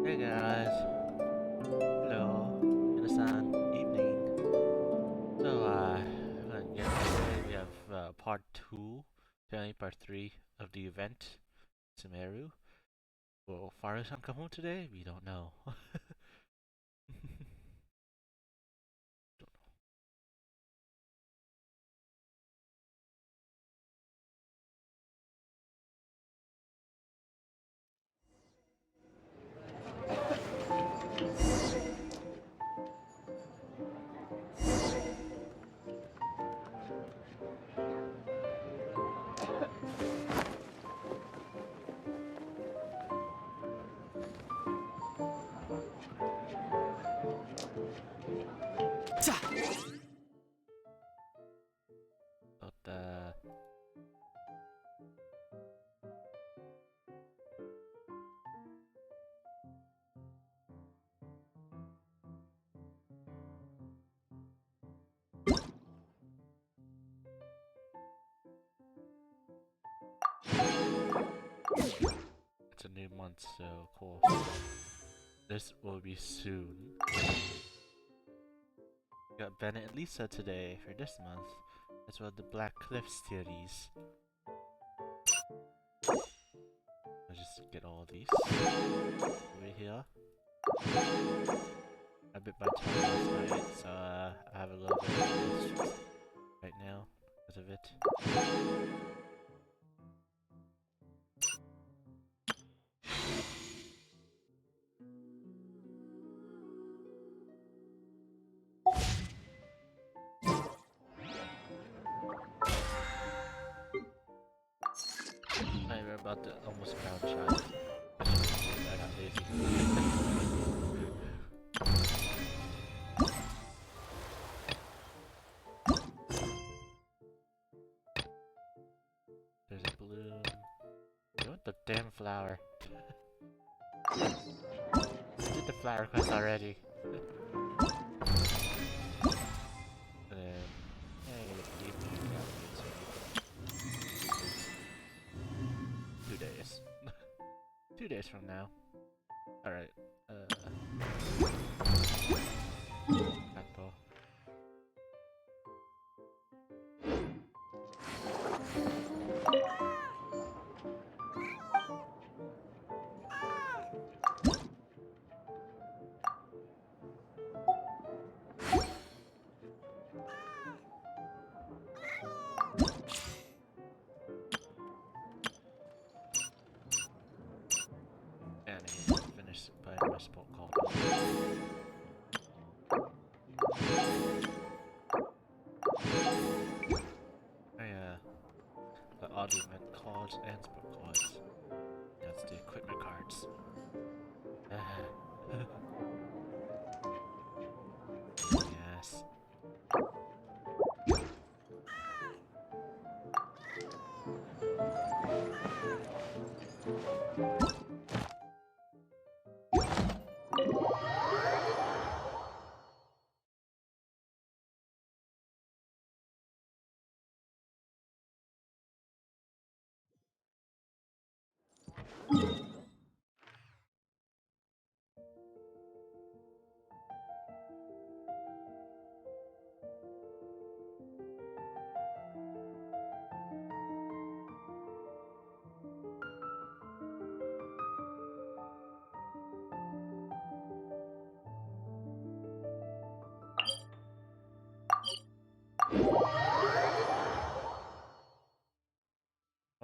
Hey guys, hello, Minasan, evening. On Genshin we have part 2, currently part 3 of the event, Sumeru. Will Faru-san come home today? We don't know. But, it's a new month, so cool. This will be soon. We got Bennett and Lisa today for this month, as well as the Black Cliffs series. I'll just get all these over here. I bit my tongue last night, so I have a little bit of this right now because of it. Right, we're about to almost ground shot. I got lazy. There's a balloon. You want the damn flower? I did the flower quest already. And then, I gotta keep it. 2 days. 2 days from now. Alright. Apple. And I need to finish by my spot called. The audio event cards and sport cards. That's the equipment cards. Yes.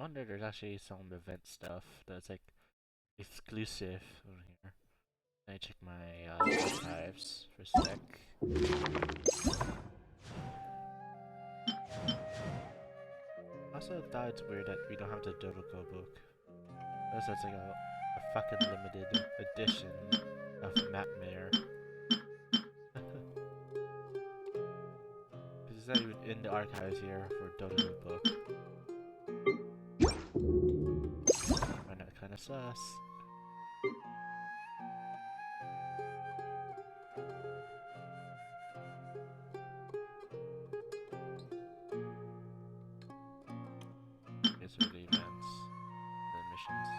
I wonder there's actually some event stuff that's like exclusive over here. Let me check my archives for a sec. Also thought it's weird that we don't have the Dodoko book. Because that's like a fucking limited edition of Mapmare. Because it's not even in the archives here for Dodoko book. Find that kinda sus. These are the events, the missions.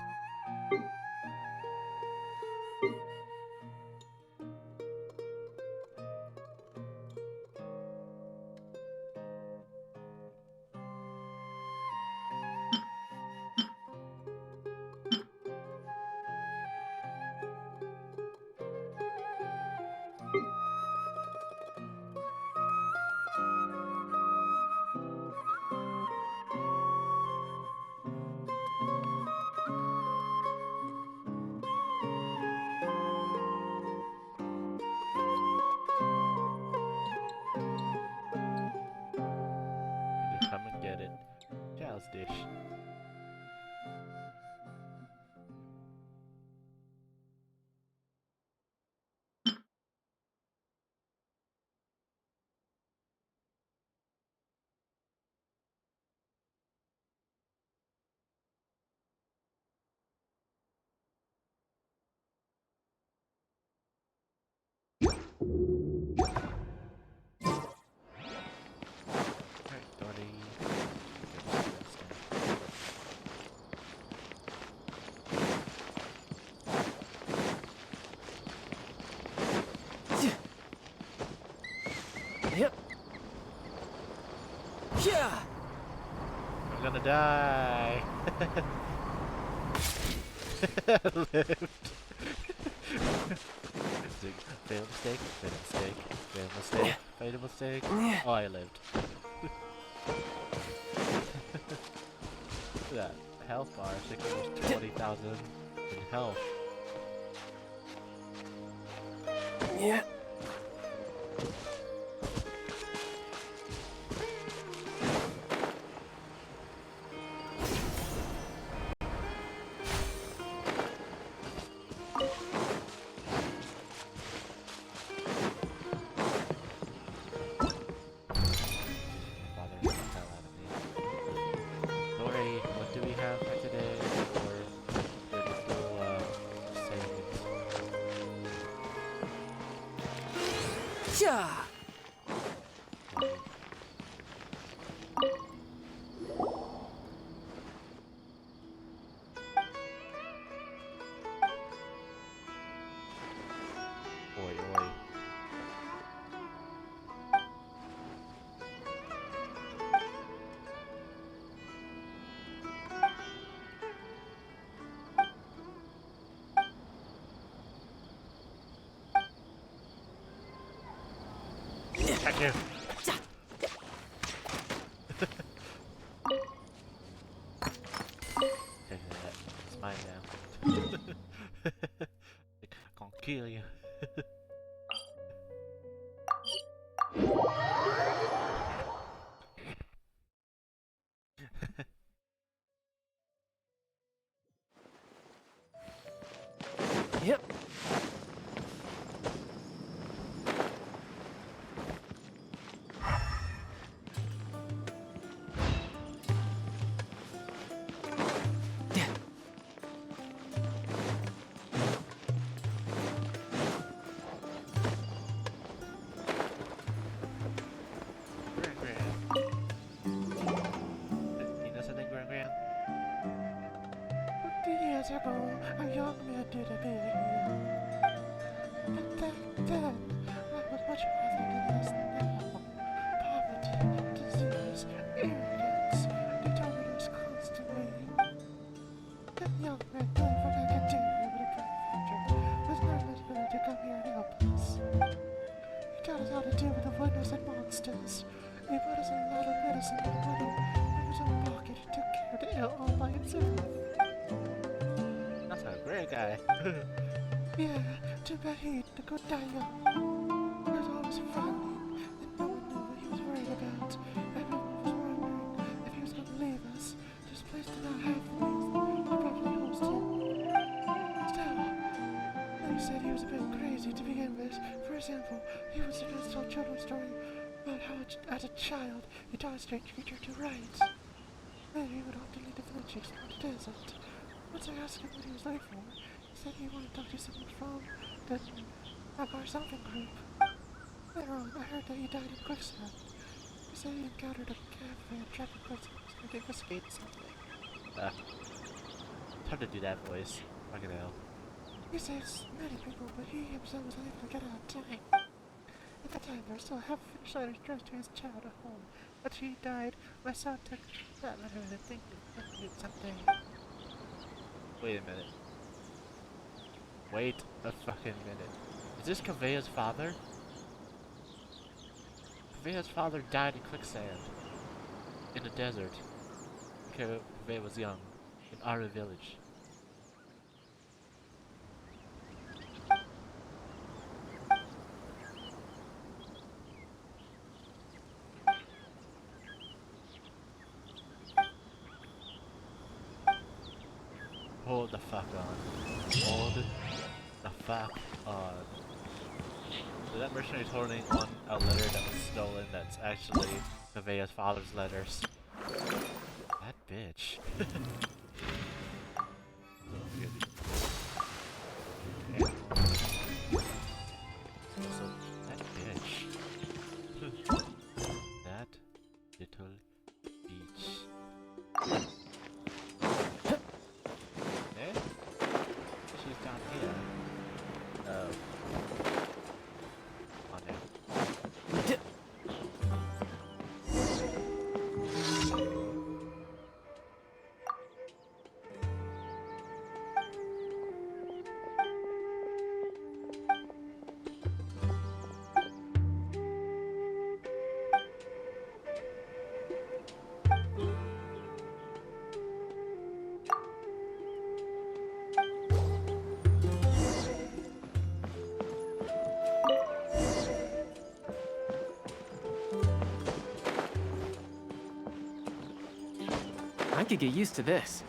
dish. Alright, Dory. Yep. Yeah. I'm gonna die. I lived. Fatal mistake, fatal mistake, fatal mistake, fatal mistake. Oh, I lived. Look at that health bar. I think almost 20,000 in health. Yeah. Bothering the hell out of me. Dory, what do we have for today? Or did it go savings? Yeah. Oi, oi. Thank you. It's mine now. Gonna kill you. Yep. Gran. You know something, Gran? 50 years ago, a young man did a big deal. But back then, I was much farther than this now. Poverty, disease, arrogance, determined us constantly. That young man really what I could do with a bright future was not much willing to come here and help us. He taught us how to deal with the wonders and monsters. He put us a lot of medicine in the bottle from his own pocket and took care of the ill all by himself. That's a great guy. Yeah, too bad he had to go die young. He was always frowning, and no one knew what he was worried about. Everyone was wondering if he was going to leave us. This place did not have ways to properly host him. Still, they said he was a bit crazy to begin with. For example, he was supposed to tell children's story about how, as a child, he taught a strange creature to write. Then he would often lead the village in the desert. Once I asked him what he was looking for, he said he wanted to talk to someone from the Nagar something group. Later on, I heard that he died in quicksand. He said he encountered a caravan trapped in quicksand and investigated something. It's hard to do that voice. Fucking hell. He saves many people, but he himself was unable to get out of time. At the time, there was still half-finished letters addressed to his child at home. After he died, my son took that letter and think he would do it someday. Wait a minute. Wait a fucking minute. Is this Kavea's father? Kavea's father died in quicksand. In the desert. Kavea was young. In our village. Hold the fuck on. Hold the fuck on. So that mercenary is holding on a letter that was stolen that's actually Nevaeh's father's letters. That bitch. So, that bitch. That little bitch. Eh? She's down here. Oh. On there. I could get used to this.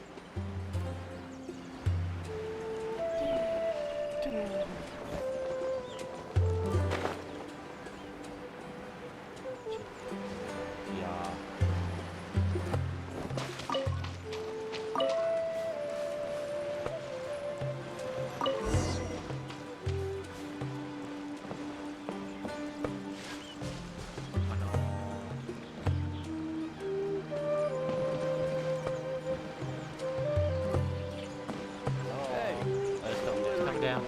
Yeah. Oh no. Hey. Let's come down.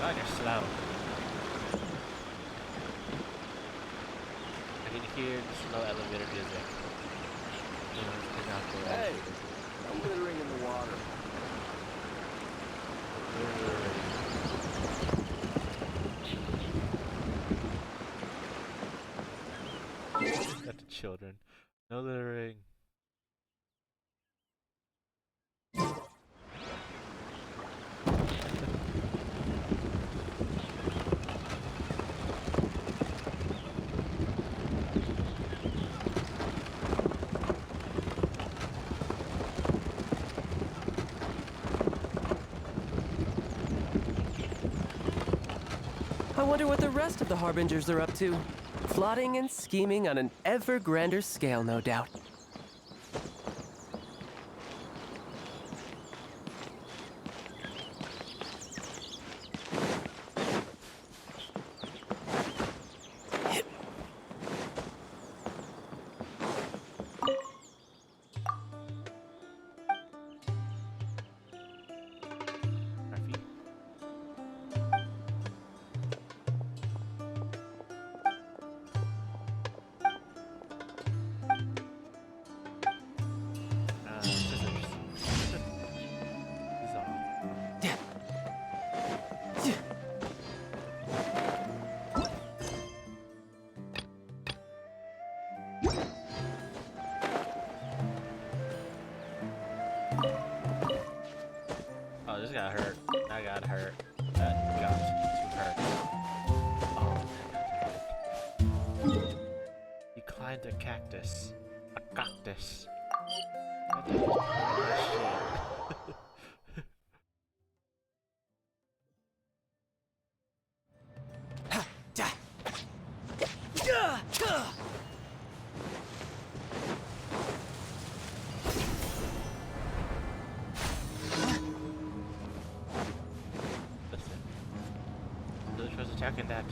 God, you're slow. I can hear the slow elevator music. You know, it's not the Hey. elevator. I'm glittering in the water. Got the children. No littering. I wonder what the rest of the Harbingers are up to. Plotting and scheming on an ever grander scale, no doubt. Murphy. Scissors. This is all. Oh, this got hurt. That got hurt. That got too hurt. Oh, that got hurt. Declined a cactus. A cactus. What the hell is shit? Listen. Village was attacking that.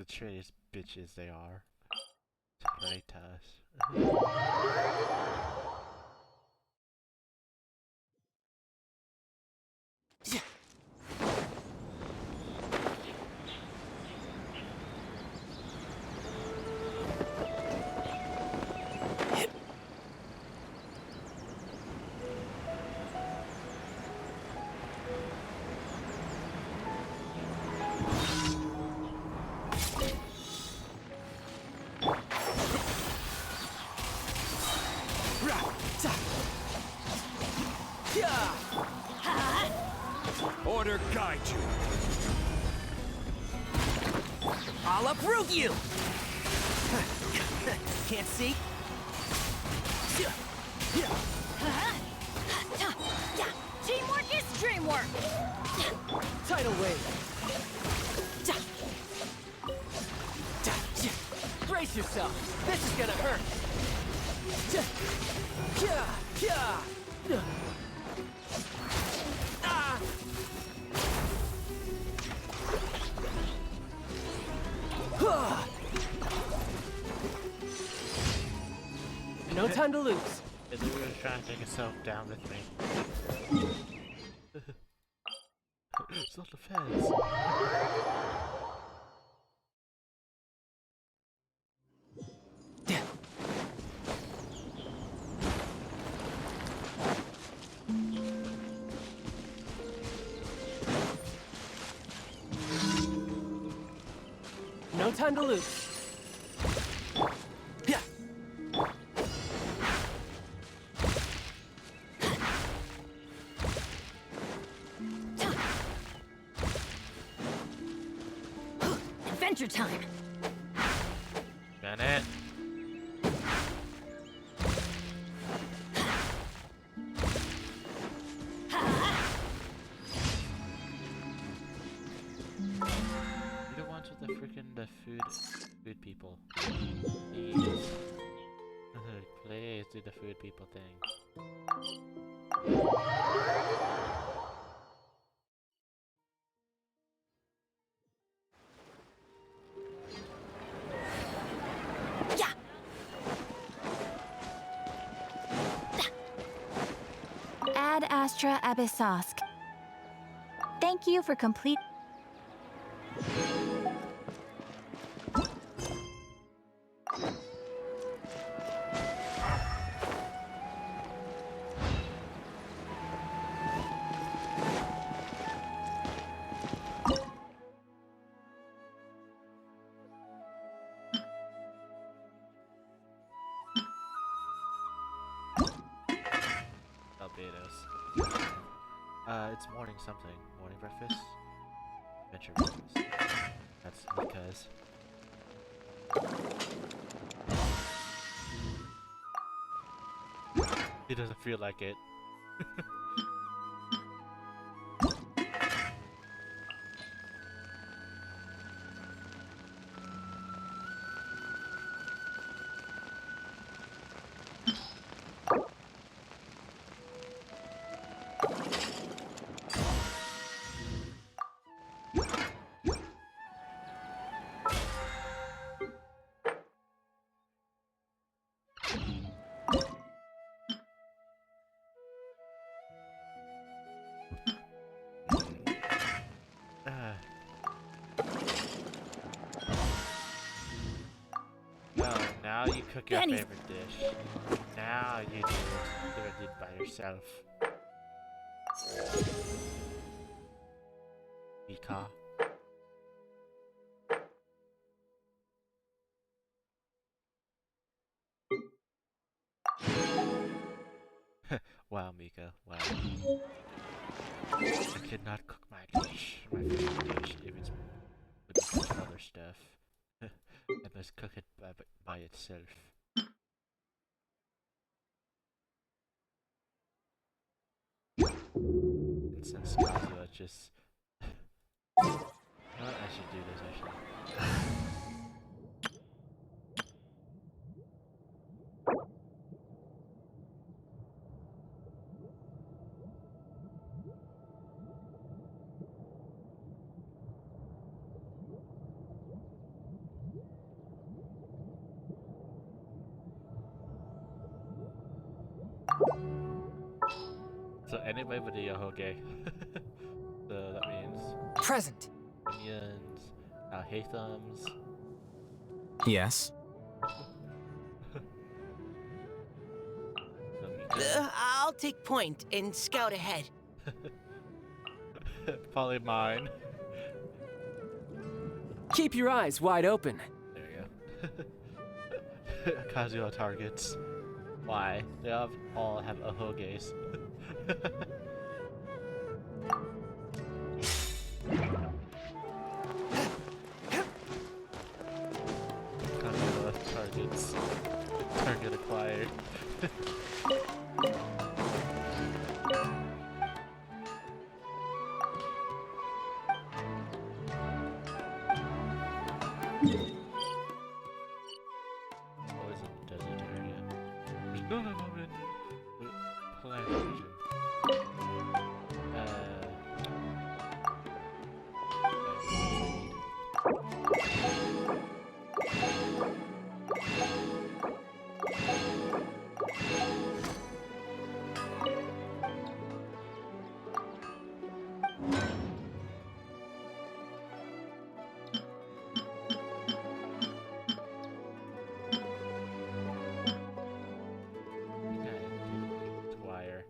the traitorous bitches they are. Traitors. Order guide you. I'll uproot you! Can't see? Teamwork is dreamwork! Tidal wave. Brace yourself. This is gonna hurt. Ah! No time to lose. Is it really trying to take itself down with me? It's not the fence. No time to lose. Yeah. Adventure time! Bennett. You're the ones with the freaking food people. Please. Please do the food people thing. Yeah! Ad Astra Abyssosk. Thank you for complete. Barbados. It's morning something. Morning breakfast? Adventure breakfast. That's because. He doesn't feel like it. Well, now you cook your Benny's- favorite dish. Now you do it by yourself. Ika. Wow, Mika. Wow. I could not cook my dish, my favorite dish, if it's with other stuff. I must cook it by itself. And since Kazuha just... You know what? I should do this actually. anybody but the Yohoge. So that means Present. minions, Haythams. Yes. I'll take point and scout ahead. Probably mine. Keep your eyes wide open. There you go. Kazuha targets. Why? They all have Ahoges. Kazuha targets. Target acquired. Always in the desert area. There's no moment. Plant vision. Wire.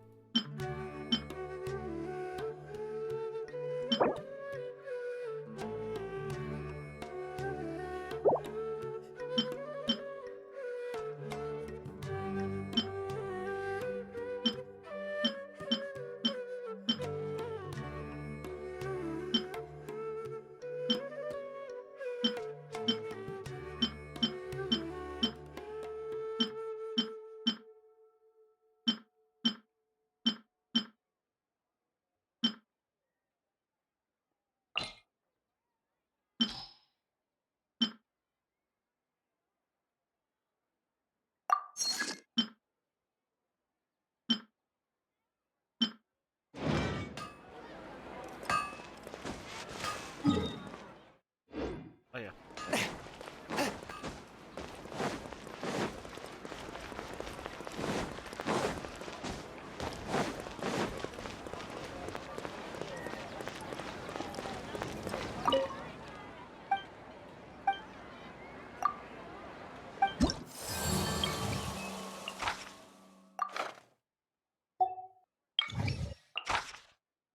Oh yeah.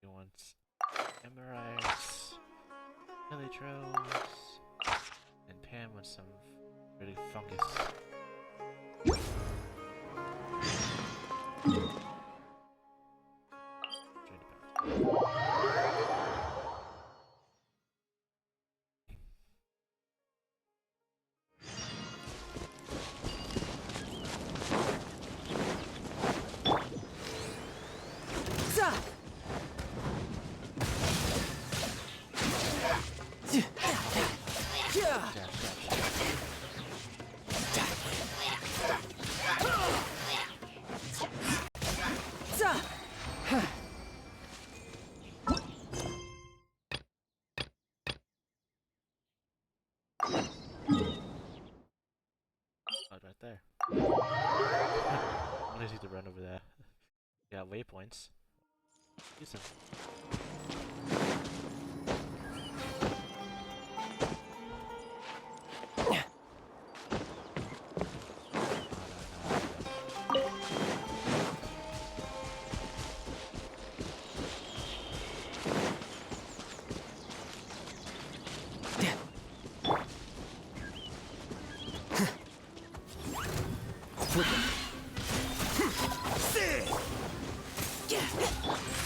He wants Emerites, Elytros, and Pam wants some really fungus. Oh, right there. I'm gonna need to run over there. Yeah, waypoints. Use them.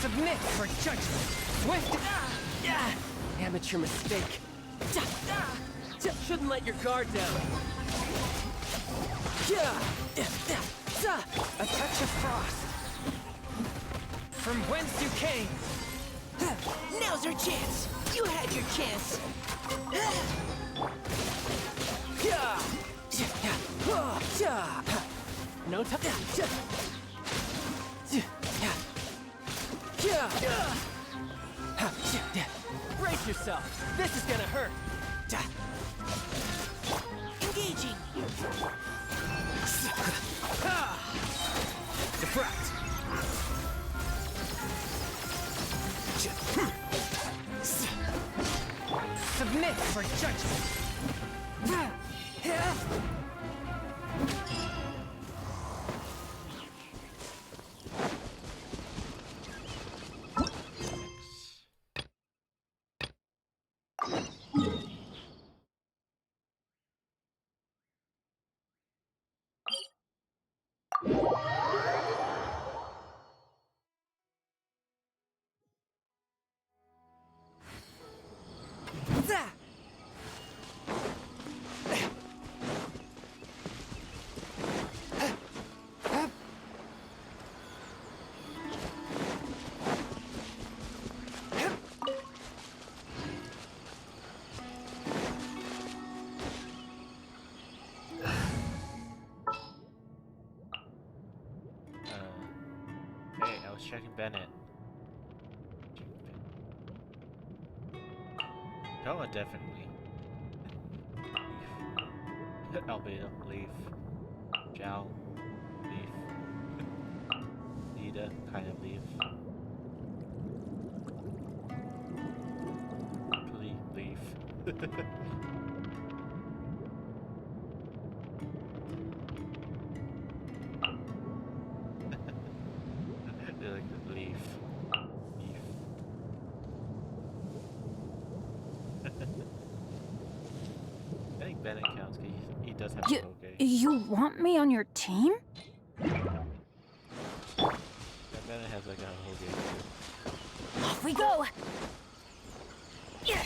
Submit for judgment. Swift. Amateur mistake. Shouldn't let your guard down. A touch of frost. From whence you came. Now's our chance. You had your chance. No time. Brace yourself. This is gonna hurt. Engaging. Deflect. for judgment. Hey, I was checking Bennett. Toa definitely. Leaf. Albedo, leaf. Zhao, leaf. Nita, kind of leaf. Leaf. They're like leaf. Leaf. I think Bennett counts because he does have a Poké. You want me on your team? Bennett has like a whole game. Off we go! Yeah.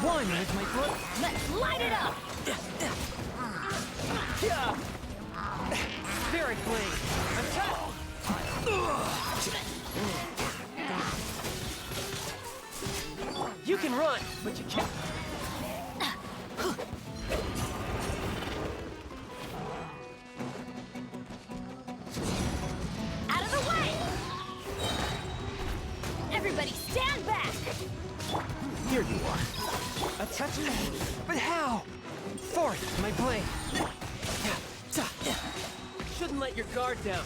One with my foot. Let's light it up! Spirit blade. Attack! You can run, but you can't. Out of the way! Everybody stand back! Here you are. A touch of me. But how? Forth, my blade. Shouldn't let your guard down.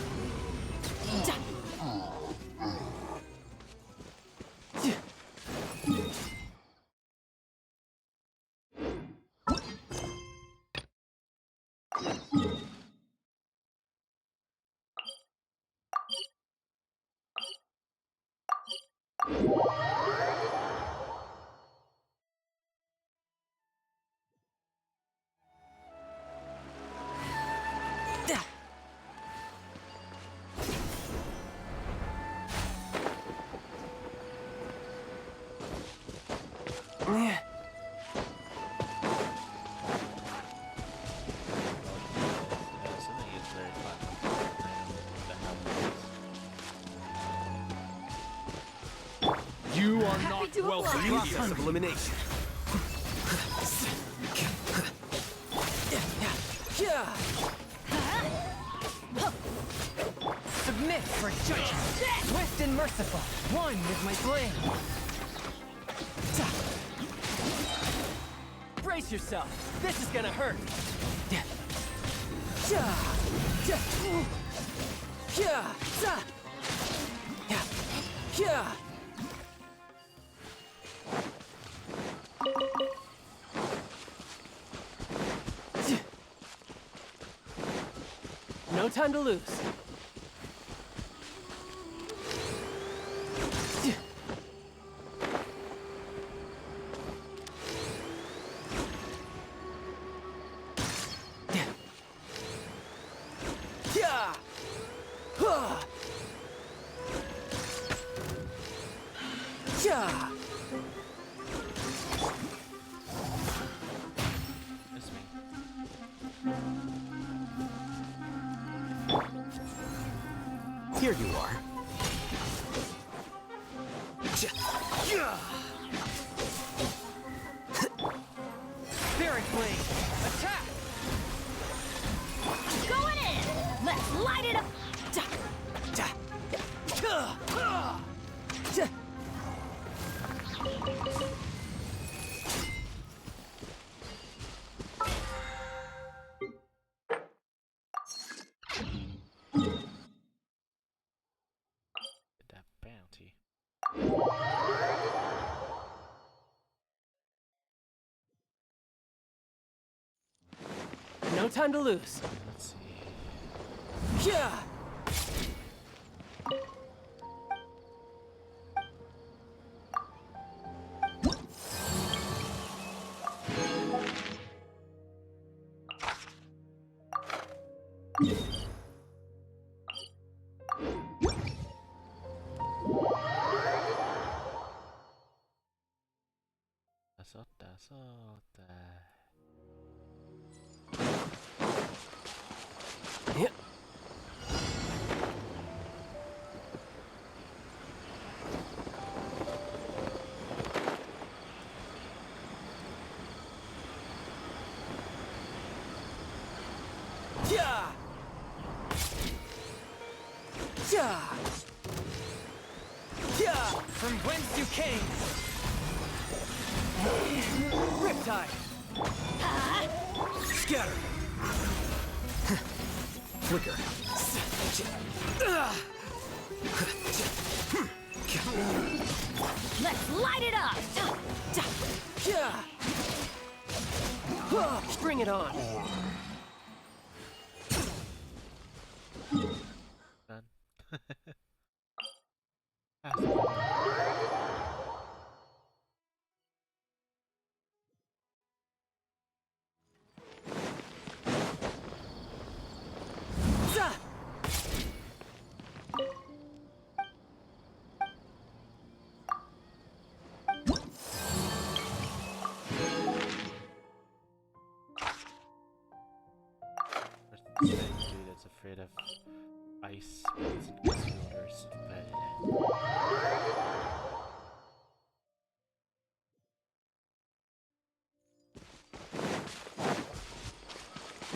Something is very fun. You are Happy not to welcome oblige. process of elimination. Submit for judgment. Swift and merciful. One with my blade. Brace yourself. This is gonna hurt. No time to lose. It's me. Here you are. Spirit Blade! Attack! Going in! Let's light it up! Get that bounty. No time to lose. Let's see. Yeah. Sota. Yeah. Yeah. Yeah. Yeah. From whence you came! Riptide. Scatter! Flicker. Let's light it up! Yeah. Bring it on. Done. Za. There's this dude that's afraid of ice because ice filter is stupid.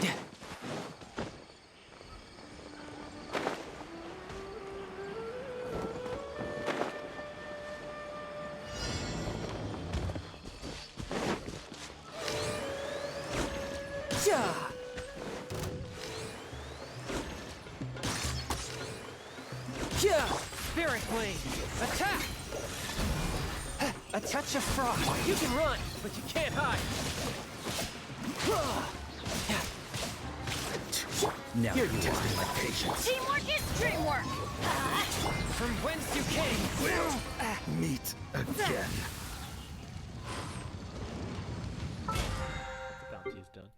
Yeah. Yeah. Spirit Blade! Attack! A touch of frost! You can run, but you can't hide. Now you're testing my patience. Teamwork is dreamwork! From whence you came! We'll meet again. The bounty is done.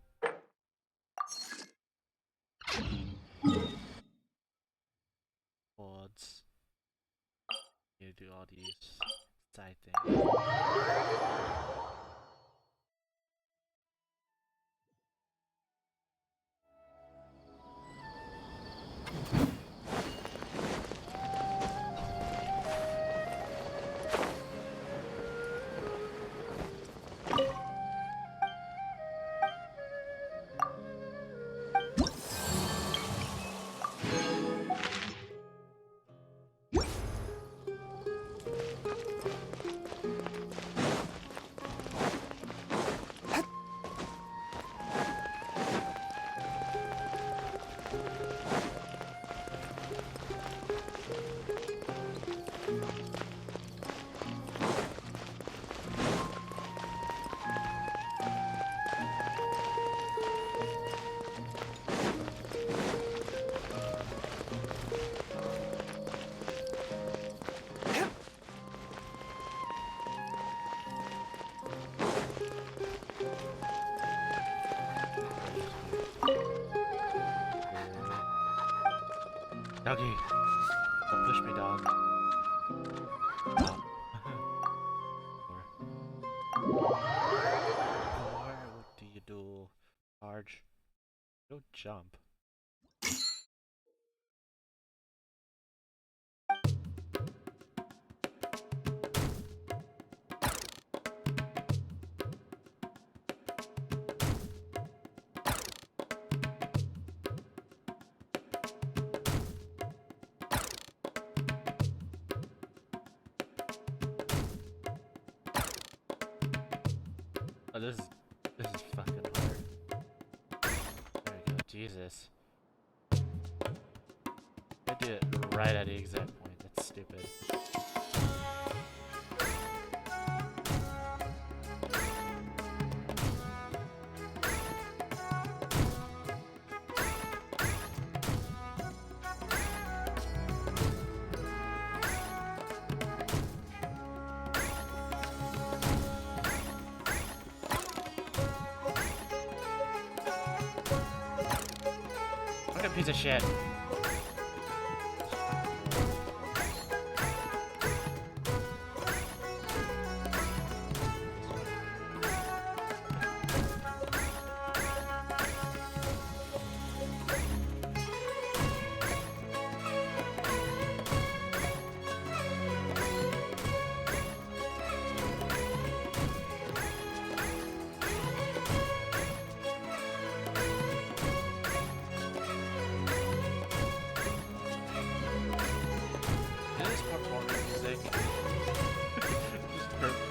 Odds. You do all these side things. Doggy, don't push me, dog. Stop. Or what do you do? Charge. Don't jump. this is fucking hard. There we go. Jesus. I did it right at the exact point. That's stupid. What a piece of shit. This performance music. Just perfect.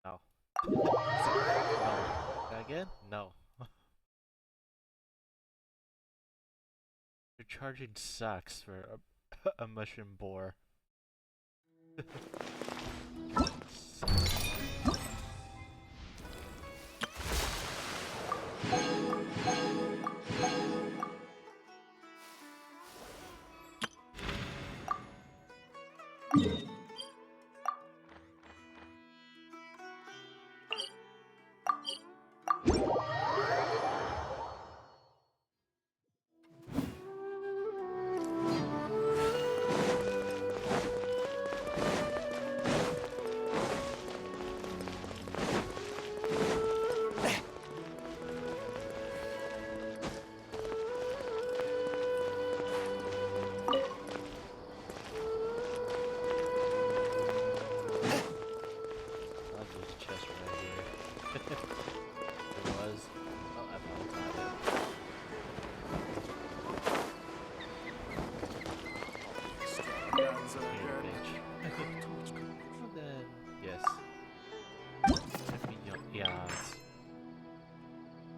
No. No. Again? No. Your charging sucks for a mushroom boar.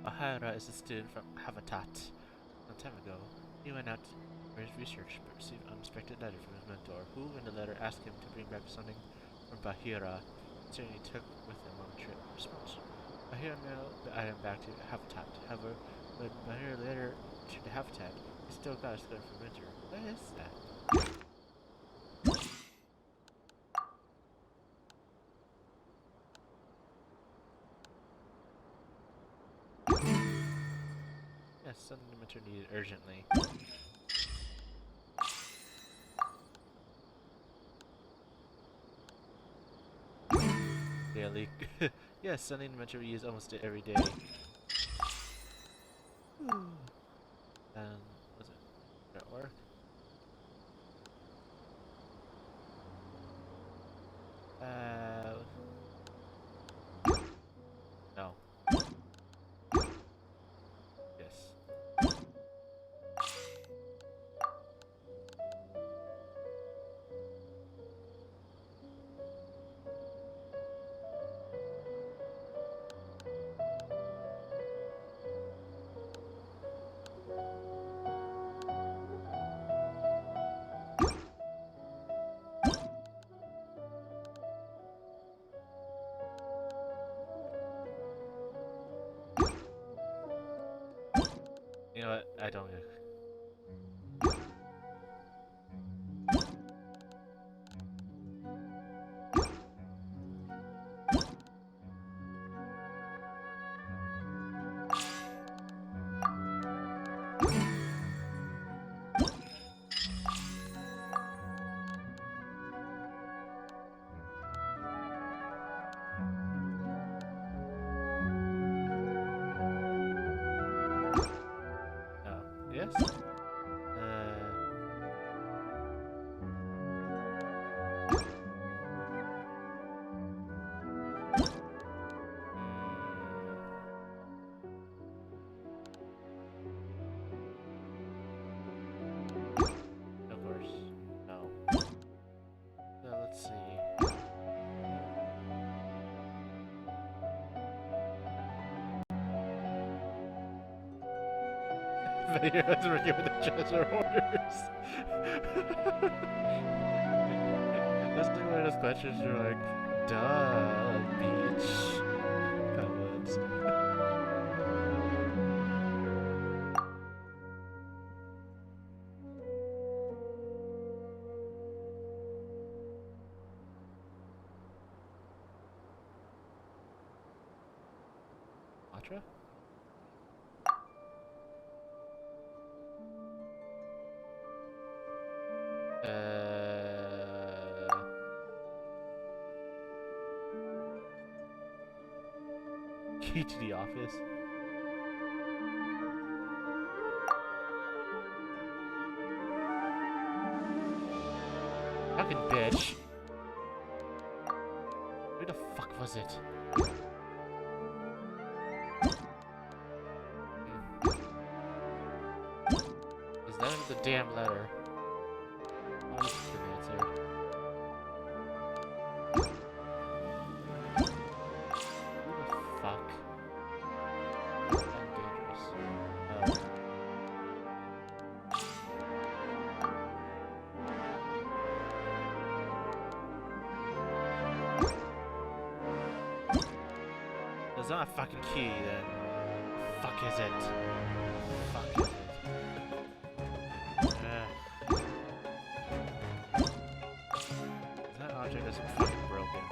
Ahara is a student from Habitat. Some time ago, he went out for his research but received an unexpected letter from his mentor, who in the letter asked him to bring back something from Bahira, considering he took with him on the trip. Response. Bahira mailed the item back to Habitat. However, when Bahira later returned to Habitat, he still got his letter from Winter. What is that? Yes, something the Winter needed urgently. Daily. Yes, something the Winter we use almost every day. Was it at work? No. Yes. You know what? I don't. videos were given the treasure orders. This is one of those questions you're like, duh, like beach comments. Matra? Key to the office. Fucking bitch. Where the fuck was it? Is that the damn letter? Oh, this is an answer. Fuck. I'm dangerous. There's not a fucking key then. Fuck is it? Fuck is it? That object is fucking broken.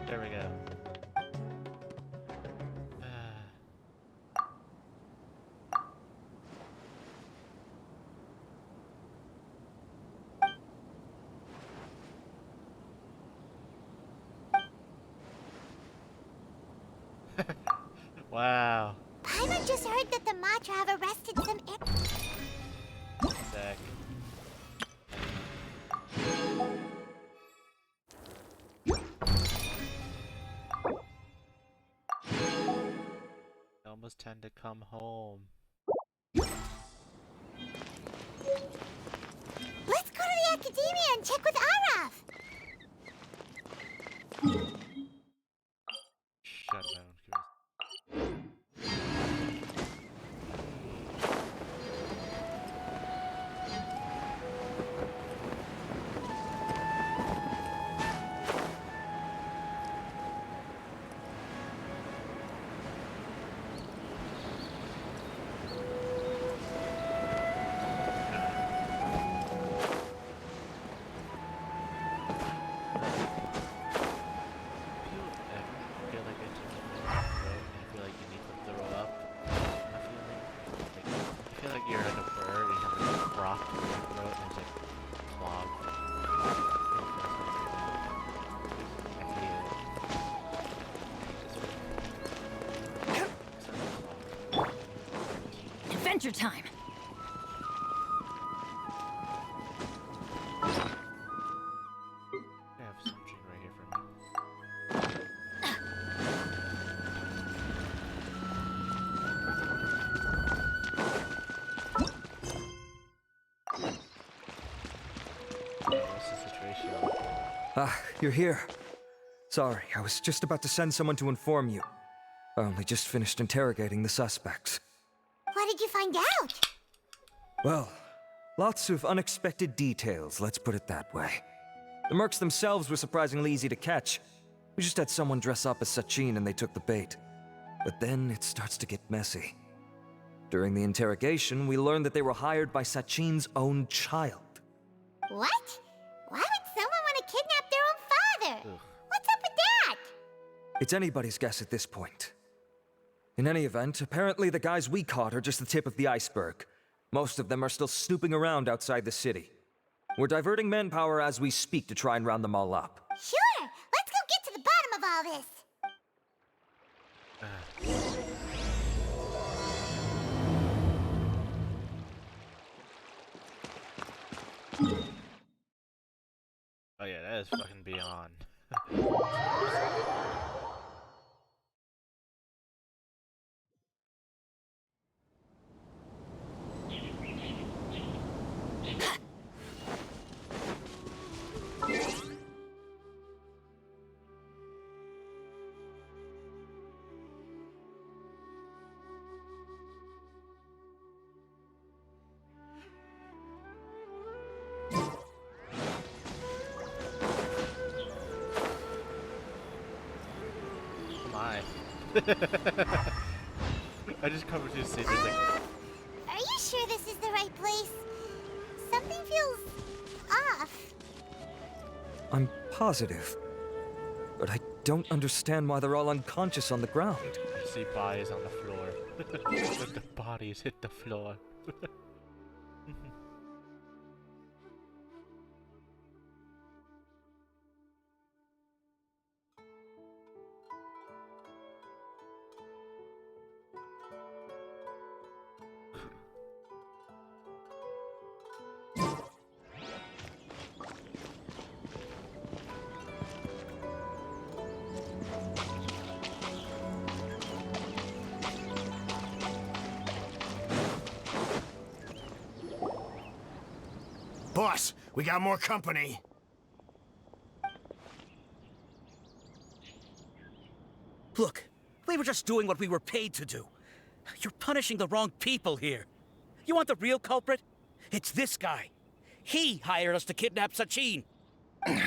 There we go. Wow. Paimon just heard that the Matra have arrested some Sick. They almost tend to come home. Let's go to the academia and check with Araf. Shut down, Chris. Adventure time. I have something right here for me. What's the situation? Ah, you're here. Sorry, I was just about to send someone to inform you. I only just finished interrogating the suspects. What did you find out? Well, lots of unexpected details, let's put it that way. The mercs themselves were surprisingly easy to catch. We just had someone dress up as Sachin and they took the bait. But then it starts to get messy. During the interrogation, we learned that they were hired by Sachin's own child. What? Why would someone want to kidnap their own father? Ugh. What's up with that? It's anybody's guess at this point. In any event, apparently the guys we caught are just the tip of the iceberg. Most of them are still snooping around outside the city. We're diverting manpower as we speak to try and round them all up. Sure, let's go get to the bottom of all this. Oh yeah, that is fucking beyond. My. I just covered his seat. It's like, Are you sure this is the right place? Something feels off. I'm positive. But I don't understand why they're all unconscious on the ground. I see bodies on the floor. The bodies hit the floor. Boss, we got more company. Look, we were just doing what we were paid to do. You're punishing the wrong people here. You want the real culprit? It's this guy. He hired us to kidnap Sachin. What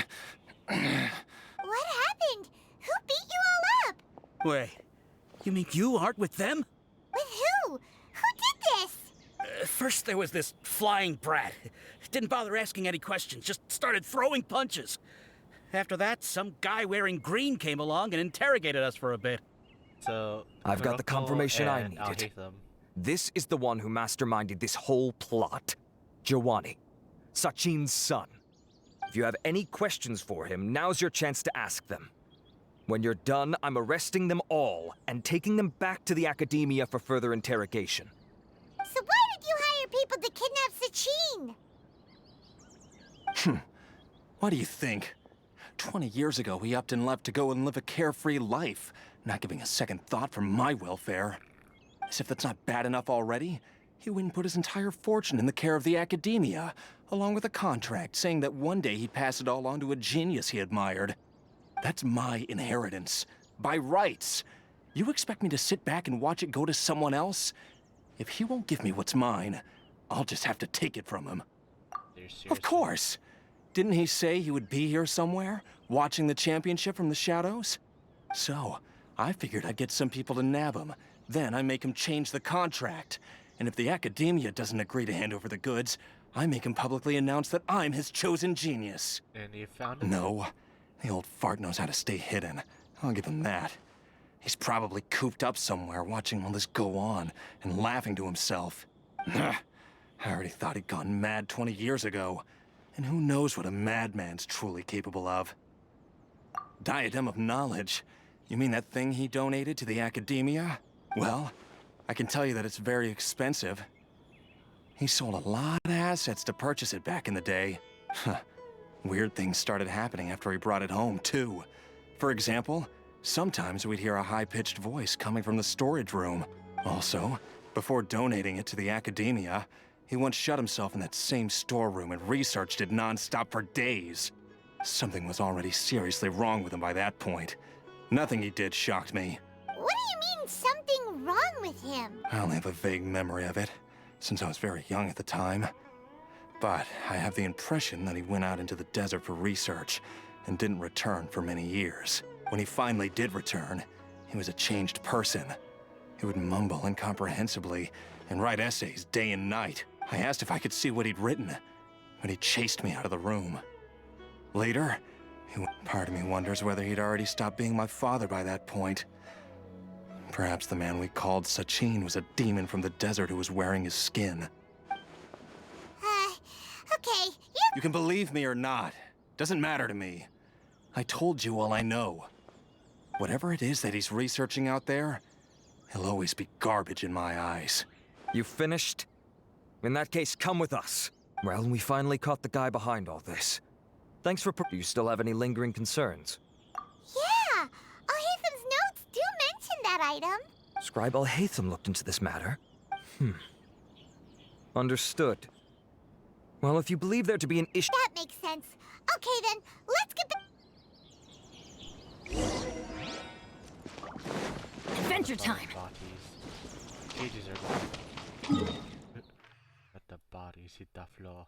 happened? Who beat you all up? Wait, you mean you aren't with them? With who? Who did this? First there was this flying brat. Didn't bother asking any questions, just started throwing punches. After that, some guy wearing green came along and interrogated us for a bit. So I've got the Kuroko confirmation I and needed. Alhaitham. This is the one who masterminded this whole plot. Jawani, Sachin's son. If you have any questions for him, now's your chance to ask them. When you're done, I'm arresting them all and taking them back to the academia for further interrogation. So why did you hire people to kidnap Sachin? What do you think? 20 years ago, he upped and left to go and live a carefree life, not giving a second thought for my welfare. As if that's not bad enough already, he went and put his entire fortune in the care of the academia, along with a contract saying that one day he'd pass it all on to a genius he admired. That's my inheritance, by rights. You expect me to sit back and watch it go to someone else? If he won't give me what's mine, I'll just have to take it from him. You're seriously- Of course! Didn't he say he would be here somewhere, watching the championship from the shadows? So, I figured I'd get some people to nab him. Then I make him change the contract. And if the academia doesn't agree to hand over the goods, I make him publicly announce that I'm his chosen genius. And you found him? No, the old fart knows how to stay hidden. I'll give him that. He's probably cooped up somewhere watching all this go on and laughing to himself. I already thought he'd gone mad 20 years ago. And who knows what a madman's truly capable of. Diadem of Knowledge? You mean that thing he donated to the academia? Well, I can tell you that it's very expensive. He sold a lot of assets to purchase it back in the day. Weird things started happening after he brought it home, too. For example, sometimes we'd hear a high-pitched voice coming from the storage room. Also, before donating it to the academia, he once shut himself in that same storeroom and researched it non-stop for days. Something was already seriously wrong with him by that point. Nothing he did shocked me. What do you mean something wrong with him? I only have a vague memory of it, since I was very young at the time. But I have the impression that he went out into the desert for research and didn't return for many years. When he finally did return, he was a changed person. He would mumble incomprehensibly and write essays day and night. I asked if I could see what he'd written, but he chased me out of the room. Later, part of me wonders whether he'd already stopped being my father by that point. Perhaps the man we called Sachin was a demon from the desert who was wearing his skin. Okay, You can believe me or not. Doesn't matter to me. I told you all I know. Whatever it is that he's researching out there, he'll always be garbage in my eyes. You finished? In that case, come with us. Well, we finally caught the guy behind all this. Thanks for... Do you still have any lingering concerns? Yeah! Al-Haytham's notes do mention that item. Scribe Al-Haytham looked into this matter. Understood. Well, if you believe there to be an issue... That makes sense. Okay then, let's get back. Adventure time. Bodies. Cages are gone. Let the bodies hit the floor.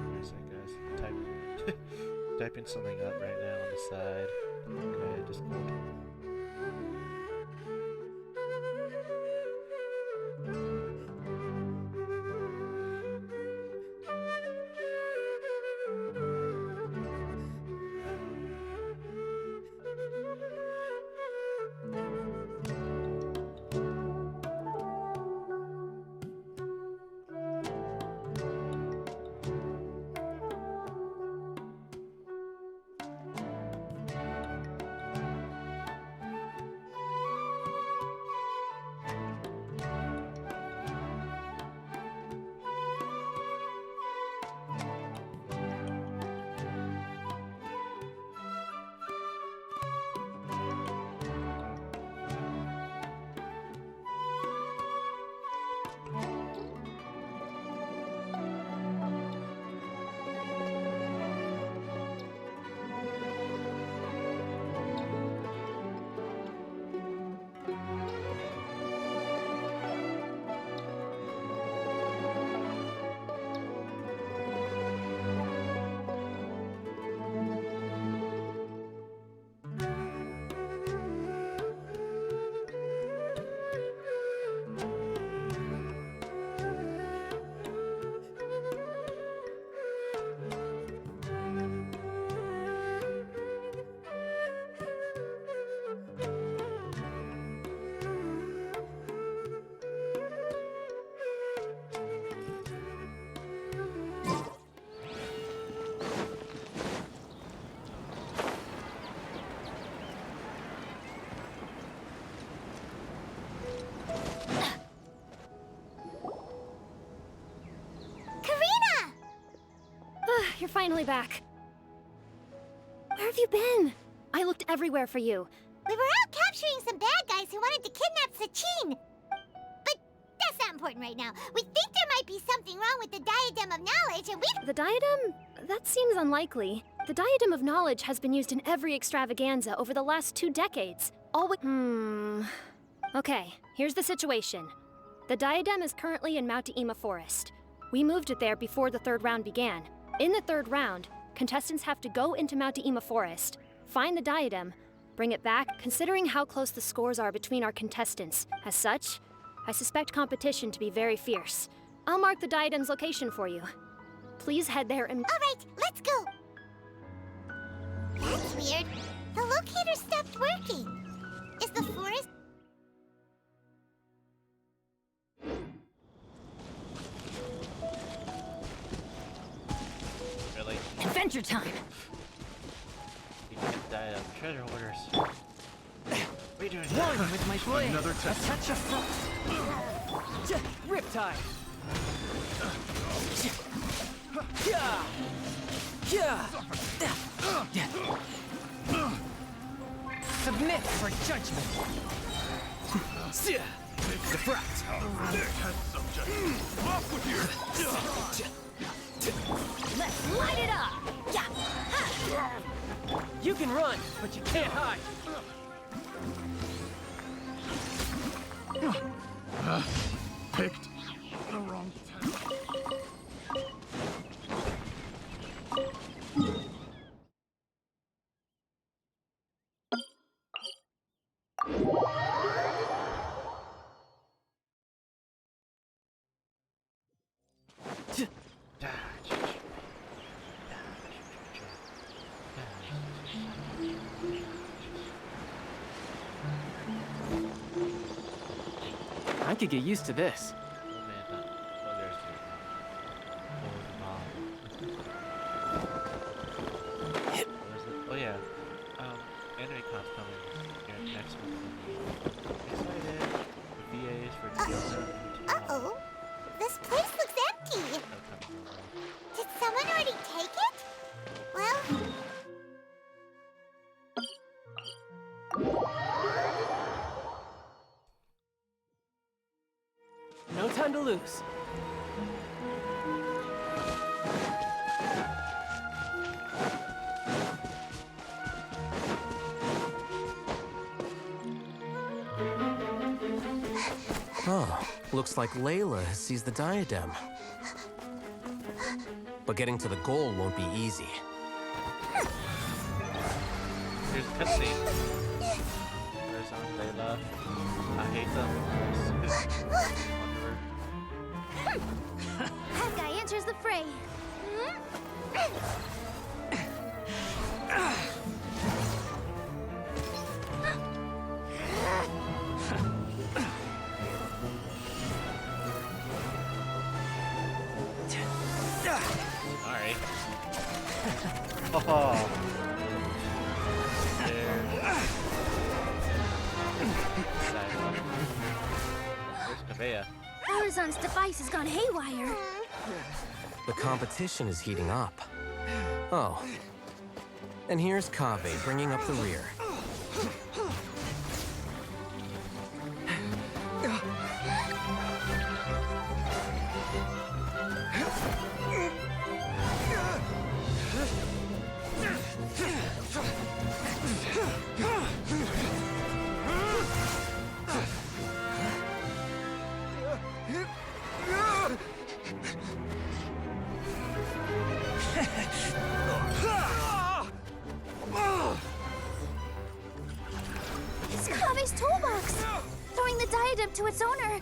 Wait a sec, guys. Typing something up right now on the side. Okay, Discord. You're finally back. Where have you been? I looked everywhere for you. We were out capturing some bad guys who wanted to kidnap Sachin. But that's not important right now. We think there might be something wrong with the Diadem of Knowledge, and we... The diadem? That seems unlikely. The Diadem of Knowledge has been used in every extravaganza over the last 2 decades. Okay, here's the situation. The diadem is currently in Mount Ima Forest. We moved it there before the 3rd round began. In the 3rd round, contestants have to go into Mount Ima Forest, find the diadem, bring it back, considering how close the scores are between our contestants. As such, I suspect competition to be very fierce. I'll mark the diadem's location for you. Please head there and... All right, let's go. That's weird. The locator stopped working. Is the forest... Really? Adventure time. You can get that treasure hoarders. What are you doing? One with my blade. Another A touch of frost. Riptide. Yeah. Yeah. Submit for judgment. Defract. Off with you! Let's light it up. Yeah. Ha. You can run, but you can't hide. Picked the wrong time. could get used to this. Oh yeah, anime con's coming here next month. Excited. The VAs for Uh-oh. This place looks empty. Did someone already take it? Well... No time to lose. Oh, looks like Layla has seized the diadem. But getting to the goal won't be easy. Here's a cutscene. Where's on Layla? I hate them. That guy enters the fray. Alright. Oh. There's Nevaeh. Horizon's device has gone haywire. The competition is heating up. Oh. And here's Kaveh bringing up the rear. It's Kave's toolbox! Throwing the diadem to its owner.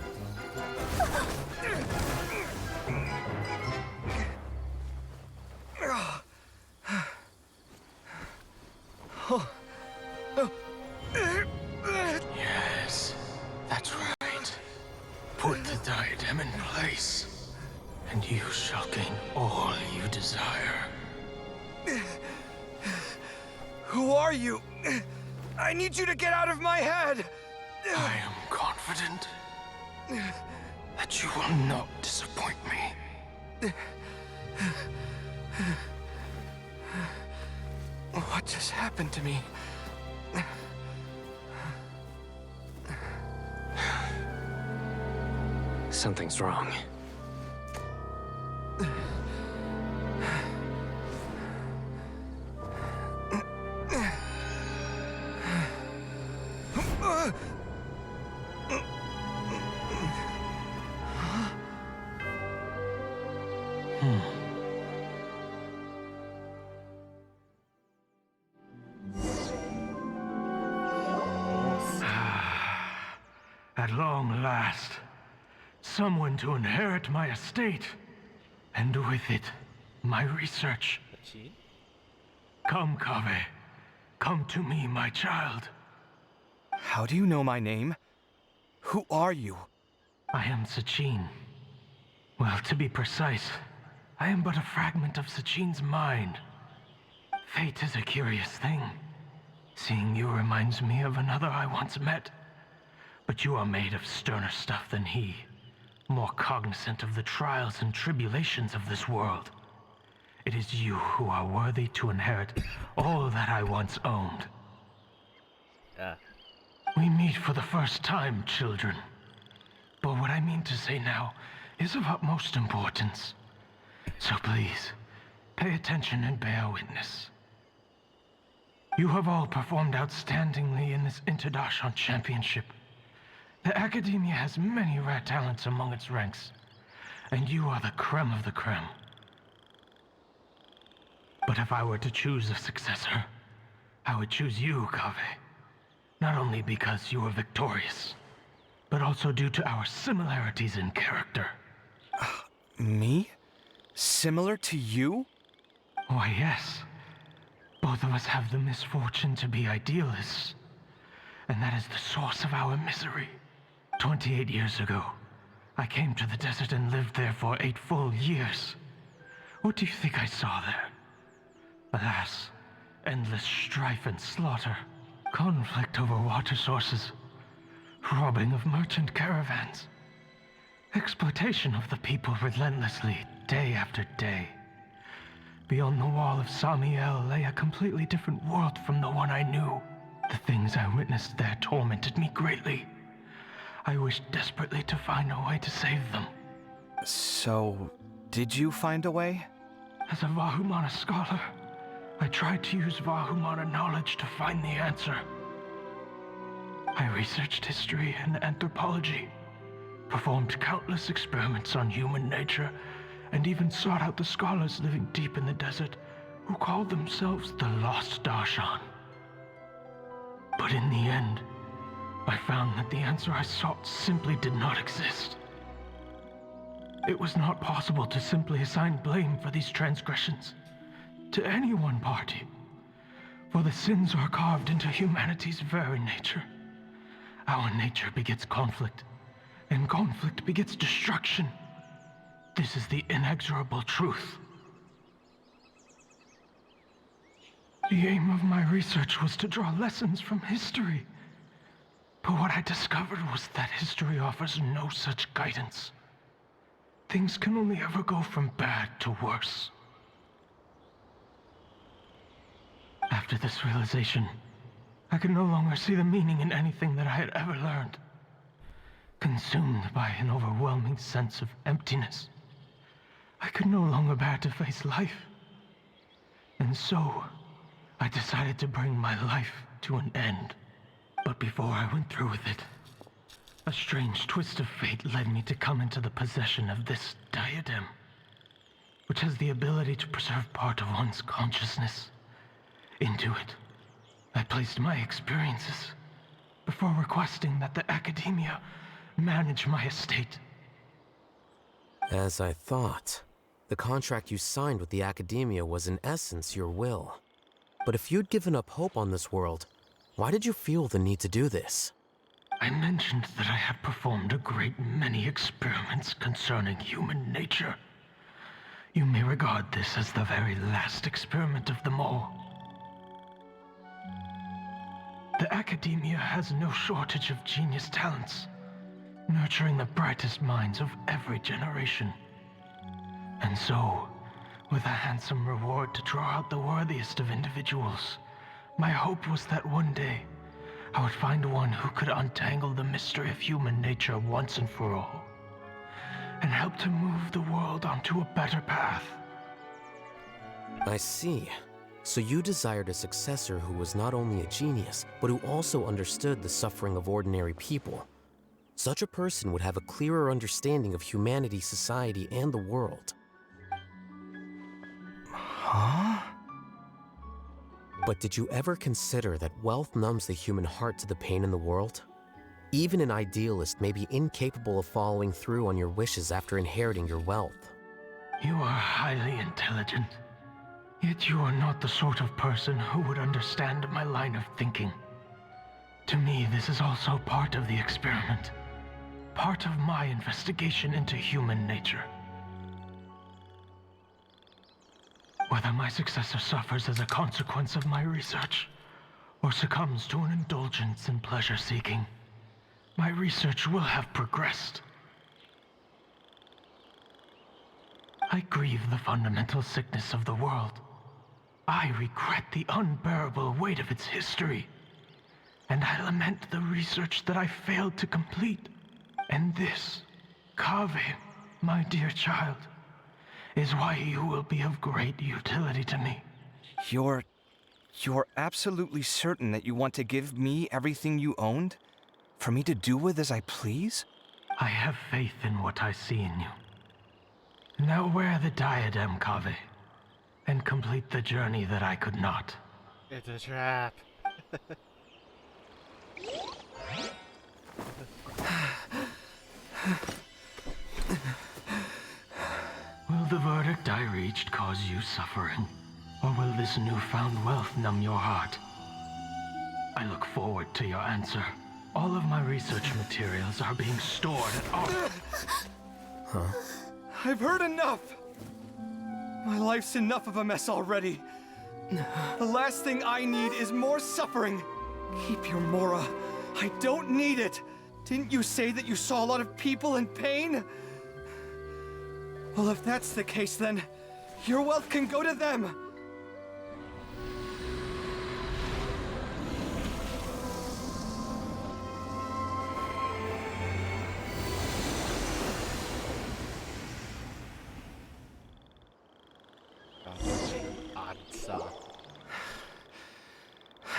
Yes, that's right. Put the diadem in place, and you shall gain all you desire. Who are you? I need you to get out of my head! I am confident that you will not disappoint me. What just happened to me? Something's wrong. At long last, someone to inherit my estate, and with it, my research. Sachin? Come, Kaveh. Come to me, my child. How do you know my name? Who are you? I am Sachin. Well, to be precise, I am but a fragment of Sachin's mind. Fate is a curious thing. Seeing you reminds me of another I once met. But you are made of sterner stuff than he, more cognizant of the trials and tribulations of this world. It is you who are worthy to inherit all that I once owned. Yeah. We meet for the first time, children. But what I mean to say now is of utmost importance. So please, pay attention and bear witness. You have all performed outstandingly in this Interdashon Championship. The Academia has many rare talents among its ranks, and you are the creme of the creme. But if I were to choose a successor, I would choose you, Kaveh. Not only because you were victorious, but also due to our similarities in character. Me? Similar to you? Why, yes. Both of us have the misfortune to be idealists, and that is the source of our misery. 28 years ago, I came to the desert and lived there for 8 full years. What do you think I saw there? Alas, endless strife and slaughter, conflict over water sources, robbing of merchant caravans, exploitation of the people relentlessly, day after day. Beyond the wall of Samiel lay a completely different world from the one I knew. The things I witnessed there tormented me greatly. I wished desperately to find a way to save them. So, did you find a way? As a Vahumana scholar, I tried to use Vahumana knowledge to find the answer. I researched history and anthropology, performed countless experiments on human nature, and even sought out the scholars living deep in the desert who called themselves the Lost Darshan. But in the end, I found that the answer I sought simply did not exist. It was not possible to simply assign blame for these transgressions to any one party, for the sins are carved into humanity's very nature. Our nature begets conflict, and conflict begets destruction. This is the inexorable truth. The aim of my research was to draw lessons from history. But what I discovered was that history offers no such guidance. Things can only ever go from bad to worse. After this realization, I could no longer see the meaning in anything that I had ever learned. Consumed by an overwhelming sense of emptiness, I could no longer bear to face life. And so, I decided to bring my life to an end. But before I went through with it, a strange twist of fate led me to come into the possession of this diadem, which has the ability to preserve part of one's consciousness. Into it, I placed my experiences before requesting that the academia manage my estate. As I thought, the contract you signed with the academia was in essence your will. But if you'd given up hope on this world, why did you feel the need to do this? I mentioned that I had performed a great many experiments concerning human nature. You may regard this as the very last experiment of them all. The academia has no shortage of genius talents, nurturing the brightest minds of every generation. And so, with a handsome reward to draw out the worthiest of individuals, my hope was that one day, I would find one who could untangle the mystery of human nature once and for all, and help to move the world onto a better path. I see. So you desired a successor who was not only a genius, but who also understood the suffering of ordinary people. Such a person would have a clearer understanding of humanity, society, and the world. Huh? But did you ever consider that wealth numbs the human heart to the pain in the world? Even an idealist may be incapable of following through on your wishes after inheriting your wealth. You are highly intelligent, yet you are not the sort of person who would understand my line of thinking. To me, this is also part of the experiment, part of my investigation into human nature. Whether my successor suffers as a consequence of my research, or succumbs to an indulgence in pleasure-seeking, my research will have progressed. I grieve the fundamental sickness of the world. I regret the unbearable weight of its history. And I lament the research that I failed to complete. And this, Kaveh, my dear child, is why you will be of great utility to me. You're absolutely certain that you want to give me everything you owned? For me to do with as I please? I have faith in what I see in you. Now wear the diadem, Kaveh, and complete the journey that I could not. It's a trap. Will the verdict I reached cause you suffering? Or will this newfound wealth numb your heart? I look forward to your answer. All of my research materials are being stored at our... I've heard enough! My life's enough of a mess already. The last thing I need is more suffering. Keep your Mora. I don't need it. Didn't you say that you saw a lot of people in pain? Well, if that's the case, then your wealth can go to them. Answer.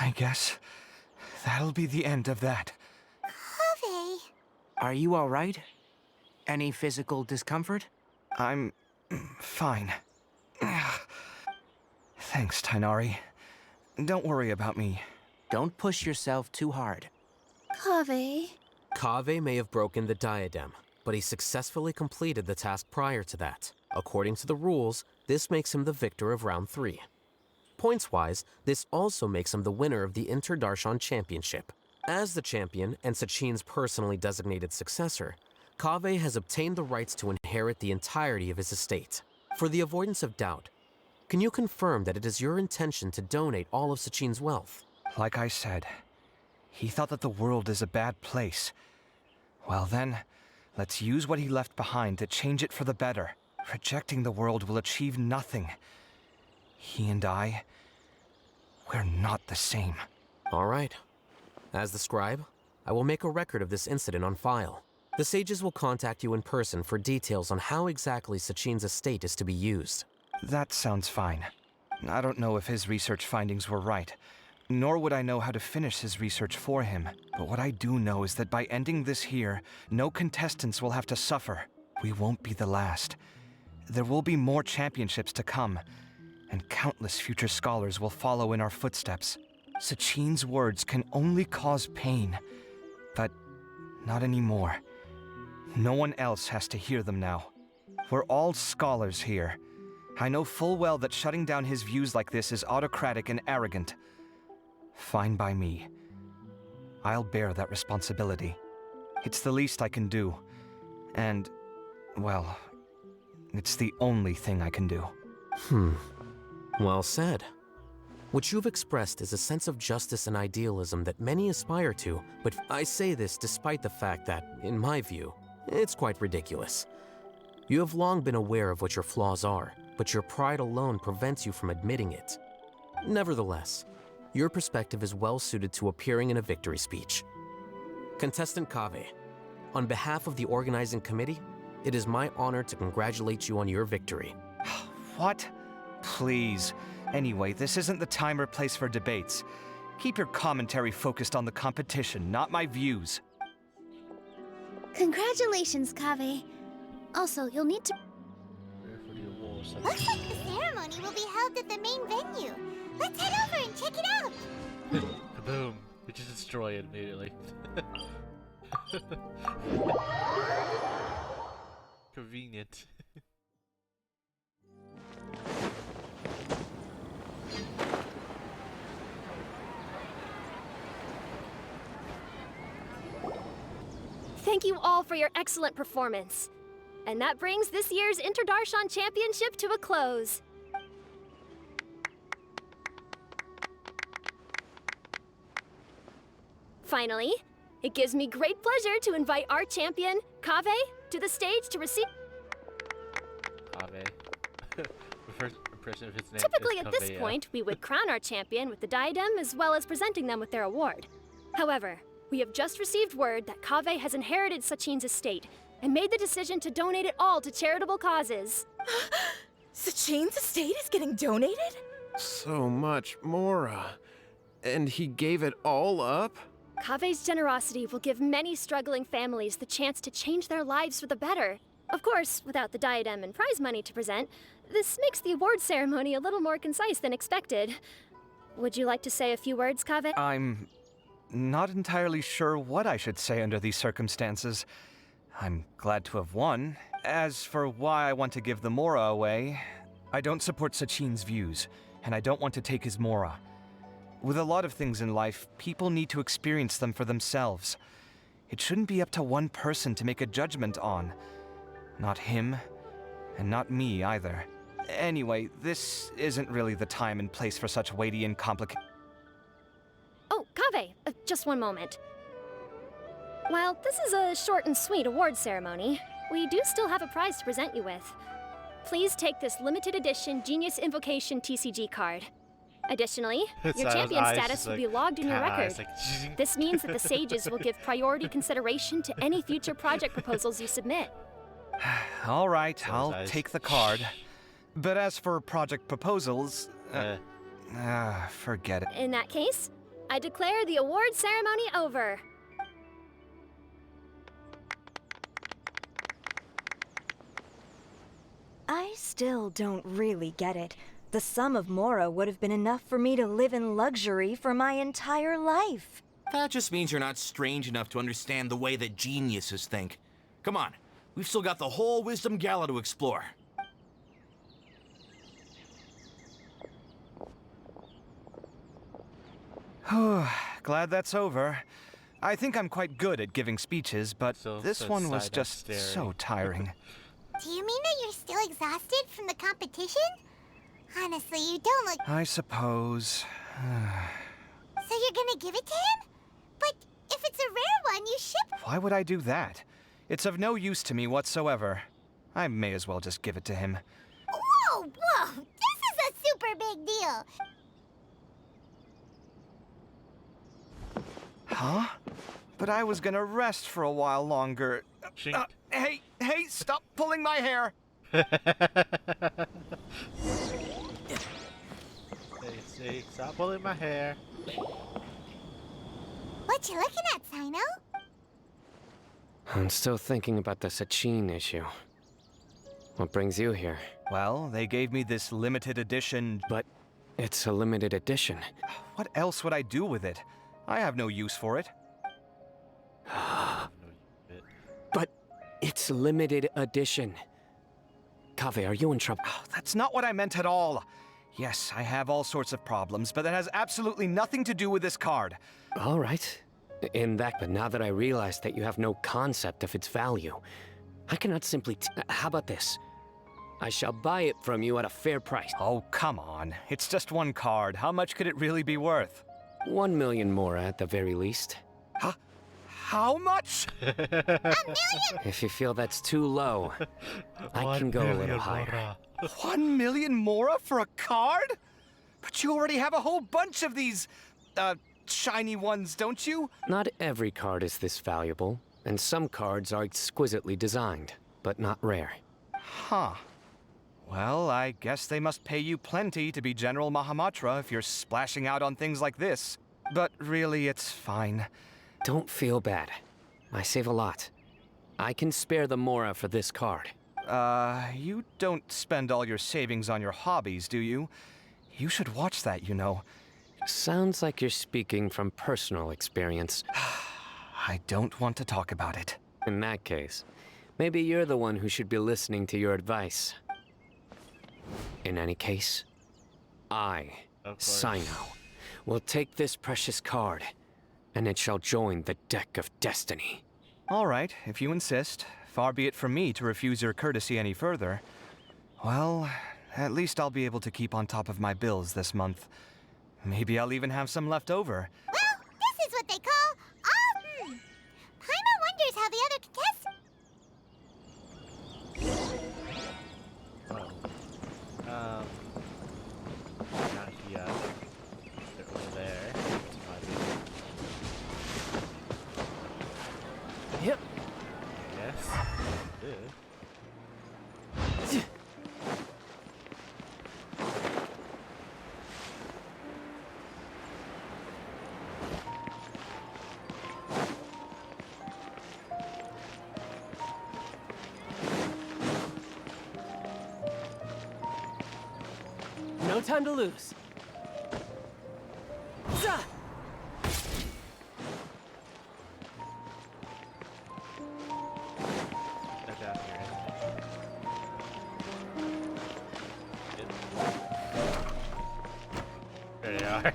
I guess that'll be the end of that. Kaveh. Are you all right? Any physical discomfort? I'm fine. Thanks, Tainari. Don't worry about me. Don't push yourself too hard. Kaveh. Kaveh may have broken the diadem, but he successfully completed the task prior to that. According to the rules, this makes him the victor of round 3. Points-wise, this also makes him the winner of the Inter-Darshan Championship. As the champion and Sachin's personally designated successor, Kaveh has obtained the rights to inherit the entirety of his estate. For the avoidance of doubt, can you confirm that it is your intention to donate all of Sachin's wealth? Like I said, he thought that the world is a bad place. Well then, let's use what he left behind to change it for the better. Rejecting the world will achieve nothing. He and I, we're not the same. All right. As the scribe, I will make a record of this incident on file. The sages will contact you in person for details on how exactly Sachin's estate is to be used. That sounds fine. I don't know if his research findings were right, nor would I know how to finish his research for him. But what I do know is that by ending this here, no contestants will have to suffer. We won't be the last. There will be more championships to come, and countless future scholars will follow in our footsteps. Sachin's words can only cause pain, but not anymore. No one else has to hear them now. We're all scholars here. I know full well that shutting down his views like this is autocratic and arrogant. Fine by me. I'll bear that responsibility. It's the least I can do. And, well, it's the only thing I can do. Well said. What you've expressed is a sense of justice and idealism that many aspire to, but I say this despite the fact that, in my view, it's quite ridiculous. You have long been aware of what your flaws are, but your pride alone prevents you from admitting it. Nevertheless, your perspective is well suited to appearing in a victory speech. Contestant Kaveh, on behalf of the organizing committee, it is my honor to congratulate you on your victory. What? Please. Anyway, this isn't the time or place for debates. Keep your commentary focused on the competition, not my views. Congratulations, Kaveh. Also, you'll need to... For the awards. Looks like the ceremony will be held at the main venue. Let's head over and check it out. Kaboom. We just destroy it immediately. Convenient. Thank you all for your excellent performance. And that brings this year's Inter-Darshan Championship to a close. Finally, it gives me great pleasure to invite our champion, Kaveh, to the stage to receive... Kaveh. The first impression of his name Typically is at this Kaveh. point, we would crown our champion with the diadem as well as presenting them with their award. However, we have just received word that Kaveh has inherited Sachin's estate and made the decision to donate it all to charitable causes. Sachin's estate is getting donated? So much Mora. And he gave it all up? Kaveh's generosity will give many struggling families the chance to change their lives for the better. Of course, without the diadem and prize money to present, this makes the award ceremony a little more concise than expected. Would you like to say a few words, Kaveh? I'm not entirely sure what I should say under these circumstances. I'm glad to have won. As for why I want to give the Mora away, I don't support Sachin's views, and I don't want to take his Mora. With a lot of things in life, people need to experience them for themselves. It shouldn't be up to one person to make a judgment on. Not him, and not me either. Anyway, this isn't really the time and place for such weighty and complicated... Oh, Kaveh, just one moment. While this is a short and sweet award ceremony, we do still have a prize to present you with. Please take this limited edition Genius Invocation TCG card. Additionally, your champion status will be logged in your record. This means that the Sages will give priority consideration to any future project proposals you submit. All right, I'll take the card. But as for project proposals... forget it. In that case, I declare the award ceremony over. I still don't really get it. The sum of Mora would have been enough for me to live in luxury for my entire life. That just means you're not strange enough to understand the way that geniuses think. Come on, we've still got the whole Wisdom Gala to explore. Glad that's over. I think I'm quite good at giving speeches, but this one was just so tiring. Do you mean that you're still exhausted from the competition? Honestly, you don't look... I suppose... So you're gonna give it to him? But if it's a rare one, you should... Why would I do that? It's of no use to me whatsoever. I may as well just give it to him. Whoa, whoa! This is a super big deal! Huh? But I was gonna rest for a while longer. Hey, stop pulling my hair! Hey, stop pulling my hair. What you looking at, Sino? I'm still thinking about the Sachin issue. What brings you here? Well, they gave me this limited edition... But it's a limited edition. What else would I do with it? I have no use for it. But it's limited edition. Kaveh, are you in trouble? That's not what I meant at all. Yes, I have all sorts of problems, but that has absolutely nothing to do with this card. All right. But now that I realize that you have no concept of its value, I cannot simply... How about this? I shall buy it from you at a fair price. Oh, come on. It's just one card. How much could it really be worth? 1 million more at the very least. Huh? How much? $1 million! If you feel that's too low, I can go a little higher. 1 million more for a card? But you already have a whole bunch of these, shiny ones, don't you? Not every card is this valuable, and some cards are exquisitely designed, but not rare. Huh. Well, I guess they must pay you plenty to be General Mahamatra if you're splashing out on things like this. But really, it's fine. Don't feel bad. I save a lot. I can spare the Mora for this card. You don't spend all your savings on your hobbies, do you? You should watch that, you know. Sounds like you're speaking from personal experience. I don't want to talk about it. In that case, maybe you're the one who should be listening to your advice. In any case, I, Sino, will take this precious card, and it shall join the deck of destiny. All right, if you insist. Far be it from me to refuse your courtesy any further. Well, at least I'll be able to keep on top of my bills this month. Maybe I'll even have some left over. Well, this is what they call... Paimon wonders how the other Not yet. They're over there. Yep. Yes. No time to lose. Zah! They're down here. There they are.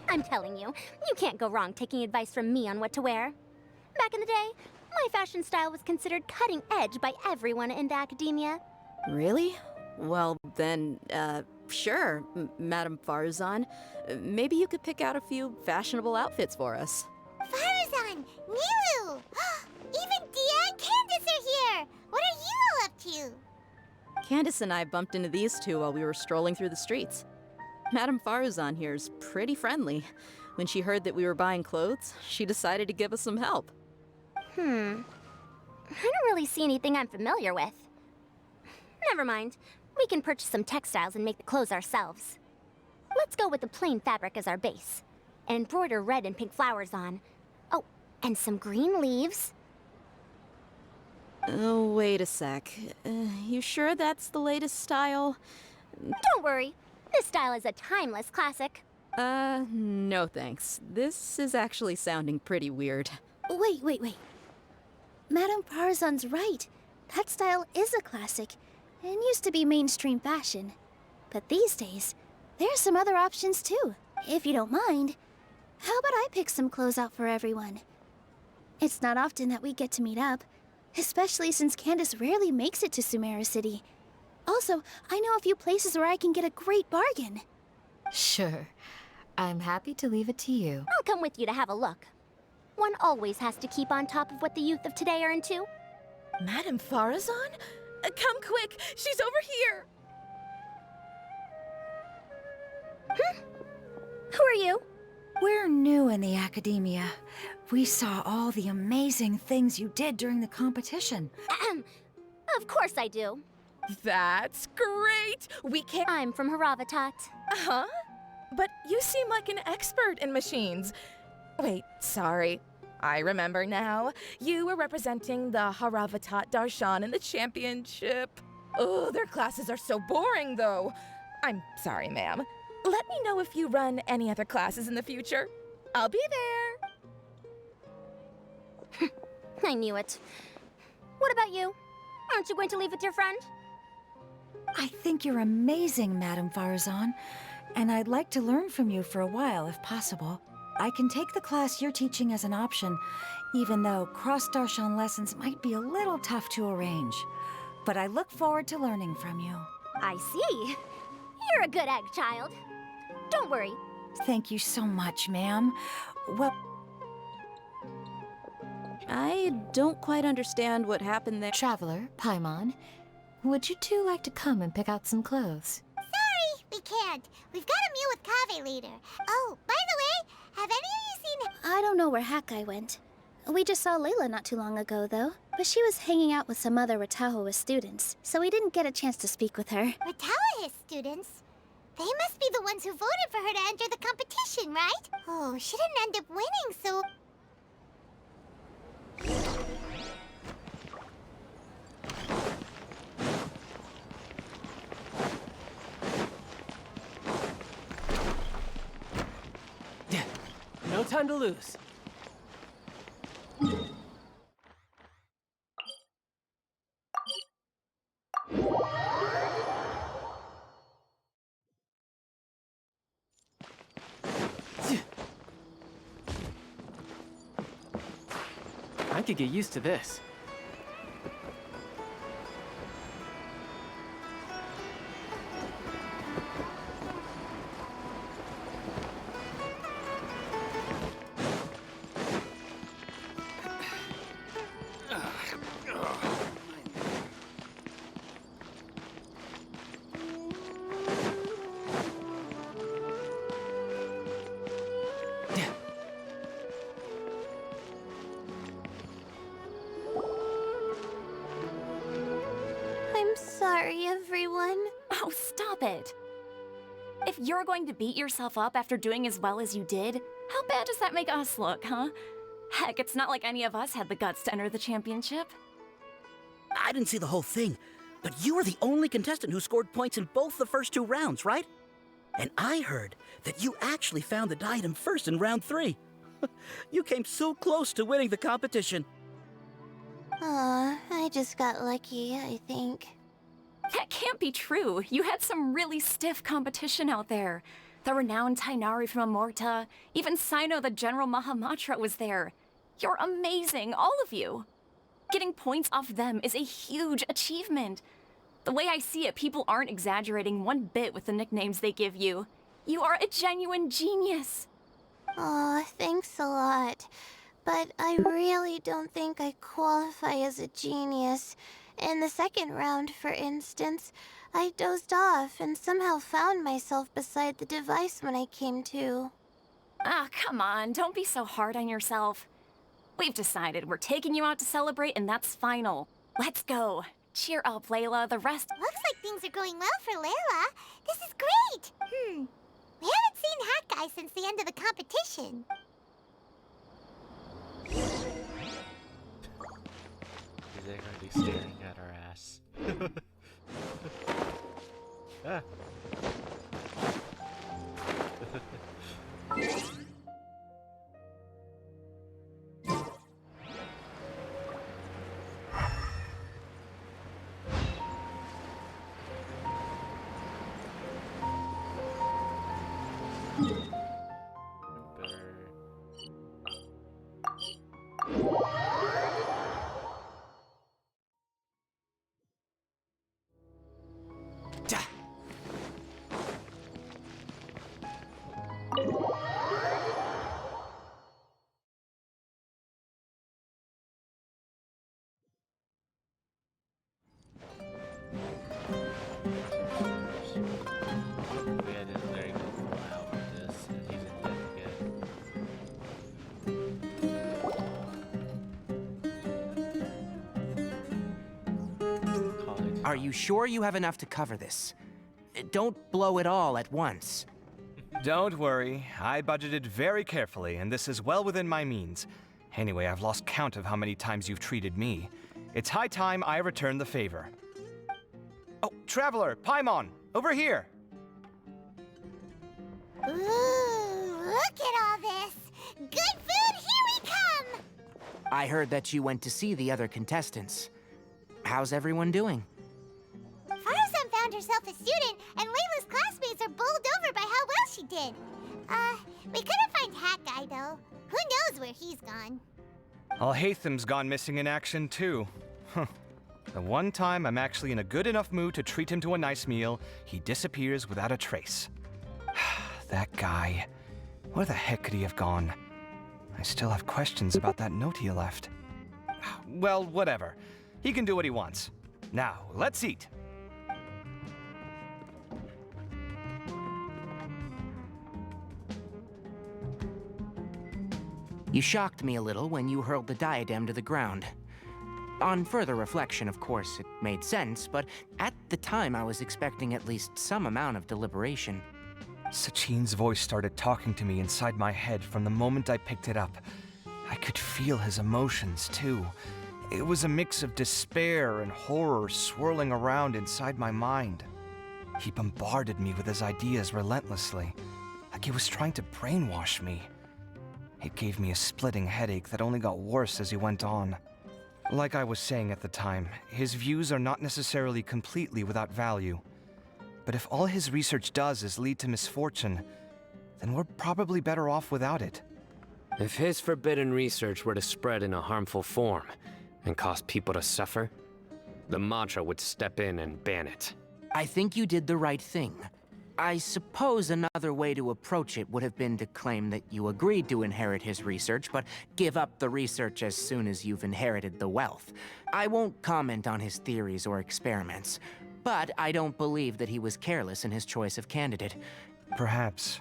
I'm telling you, you can't go wrong taking advice from me on what to wear. Back in the day, my fashion style was considered cutting edge by everyone in the academia. Really? Well, then, sure, Madame Farzan. Maybe you could pick out a few fashionable outfits for us. Farazan! Miru! Even Dia and Candace are here! What are you all up to? Candace and I bumped into these two while we were strolling through the streets. Madame Farazan here's pretty friendly. When she heard that we were buying clothes, she decided to give us some help. I don't really see anything I'm familiar with. Never mind. We can purchase some textiles and make the clothes ourselves. Let's go with the plain fabric as our base. And embroider red and pink flowers on. Oh, and some green leaves. Oh, wait a sec. You sure that's the latest style? Don't worry. This style is a timeless classic. No thanks. This is actually sounding pretty weird. Wait. Madame Farzan's right. That style is a classic, and used to be mainstream fashion. But these days, there's some other options too, if you don't mind. How about I pick some clothes out for everyone? It's not often that we get to meet up, especially since Candace rarely makes it to Sumeru City. Also, I know a few places where I can get a great bargain. Sure. I'm happy to leave it to you. I'll come with you to have a look. One always has to keep on top of what the youth of today are into. Madame Farazan? Come quick! She's over here! Who are you? We're new in the academia. We saw all the amazing things you did during the competition. Of course I do. That's great! We can't— I'm from Haravatat. Huh? But you seem like an expert in machines. Wait, sorry. I remember now. You were representing the Haravatat Darshan in the championship. Oh, their classes are so boring, though. I'm sorry, ma'am. Let me know if you run any other classes in the future. I'll be there. I knew it. What about you? Aren't you going to leave with your friend? I think you're amazing, Madame Farazan, and I'd like to learn from you for a while, if possible. I can take the class you're teaching as an option, even though cross-Darshan lessons might be a little tough to arrange. But I look forward to learning from you. I see. You're a good egg, child. Don't worry. Thank you so much, ma'am. Well, I don't quite understand what happened there. Traveler, Paimon, would you two like to come and pick out some clothes? Sorry, we can't. We've got a meal with Kaveh later. Oh, by the way, have any of you seen— I don't know where Hakai went. We just saw Layla not too long ago, though. But she was hanging out with some other Ratahoist students, so we didn't get a chance to speak with her. Ratahoist students? They must be the ones who voted for her to enter the competition, right? Oh, she didn't end up winning, so— No time to lose. I could get used to this. I'm sorry, everyone. Oh, stop it. If you're going to beat yourself up after doing as well as you did, how bad does that make us look, huh? Heck, it's not like any of us had the guts to enter the championship. I didn't see the whole thing, but you were the only contestant who scored points in both the first 2 rounds, right? And I heard that you actually found the diadem first in round 3. You came so close to winning the competition. Aw, I just got lucky, I think. That can't be true. You had some really stiff competition out there. The renowned Tainari from Amorta, even Sino the General Mahamatra was there. You're amazing, all of you. Getting points off them is a huge achievement. The way I see it, people aren't exaggerating one bit with the nicknames they give you. You are a genuine genius. Aw, thanks a lot. But I really don't think I qualify as a genius. In the second round, for instance, I dozed off and somehow found myself beside the device when I came to. Ah, come on, don't be so hard on yourself. We've decided we're taking you out to celebrate, and that's final. Let's go. Cheer up, Layla. The rest... Looks like things are going well for Layla. This is great! We haven't seen Hat Guy since the end of the competition. They're already staring at our ass. Ah. Are you sure you have enough to cover this? Don't blow it all at once. Don't worry, I budgeted very carefully, and this is well within my means. Anyway, I've lost count of how many times you've treated me. It's high time I return the favor. Oh, Traveler, Paimon, over here! Ooh, look at all this! Good food, here we come! I heard that you went to see the other contestants. How's everyone doing? Faruzan found herself a student, and Layla's classmates are bowled over by how well she did. We couldn't find Hat Guy, though. Who knows where he's gone? Alhaitham's gone missing in action, too. The one time I'm actually in a good enough mood to treat him to a nice meal, he disappears without a trace. That guy. Where the heck could he have gone? I still have questions about that note he left. Well, whatever. He can do what he wants. Now, let's eat. You shocked me a little when you hurled the diadem to the ground. On further reflection, of course, it made sense, but at the time I was expecting at least some amount of deliberation. Sachin's voice started talking to me inside my head from the moment I picked it up. I could feel his emotions, too. It was a mix of despair and horror swirling around inside my mind. He bombarded me with his ideas relentlessly, like he was trying to brainwash me. It gave me a splitting headache that only got worse as he went on. Like I was saying at the time, his views are not necessarily completely without value. But if all his research does is lead to misfortune, then we're probably better off without it. If his forbidden research were to spread in a harmful form and cause people to suffer, the Matra would step in and ban it. I think you did the right thing. I suppose another way to approach it would have been to claim that you agreed to inherit his research, but give up the research as soon as you've inherited the wealth. I won't comment on his theories or experiments, but I don't believe that he was careless in his choice of candidate. Perhaps.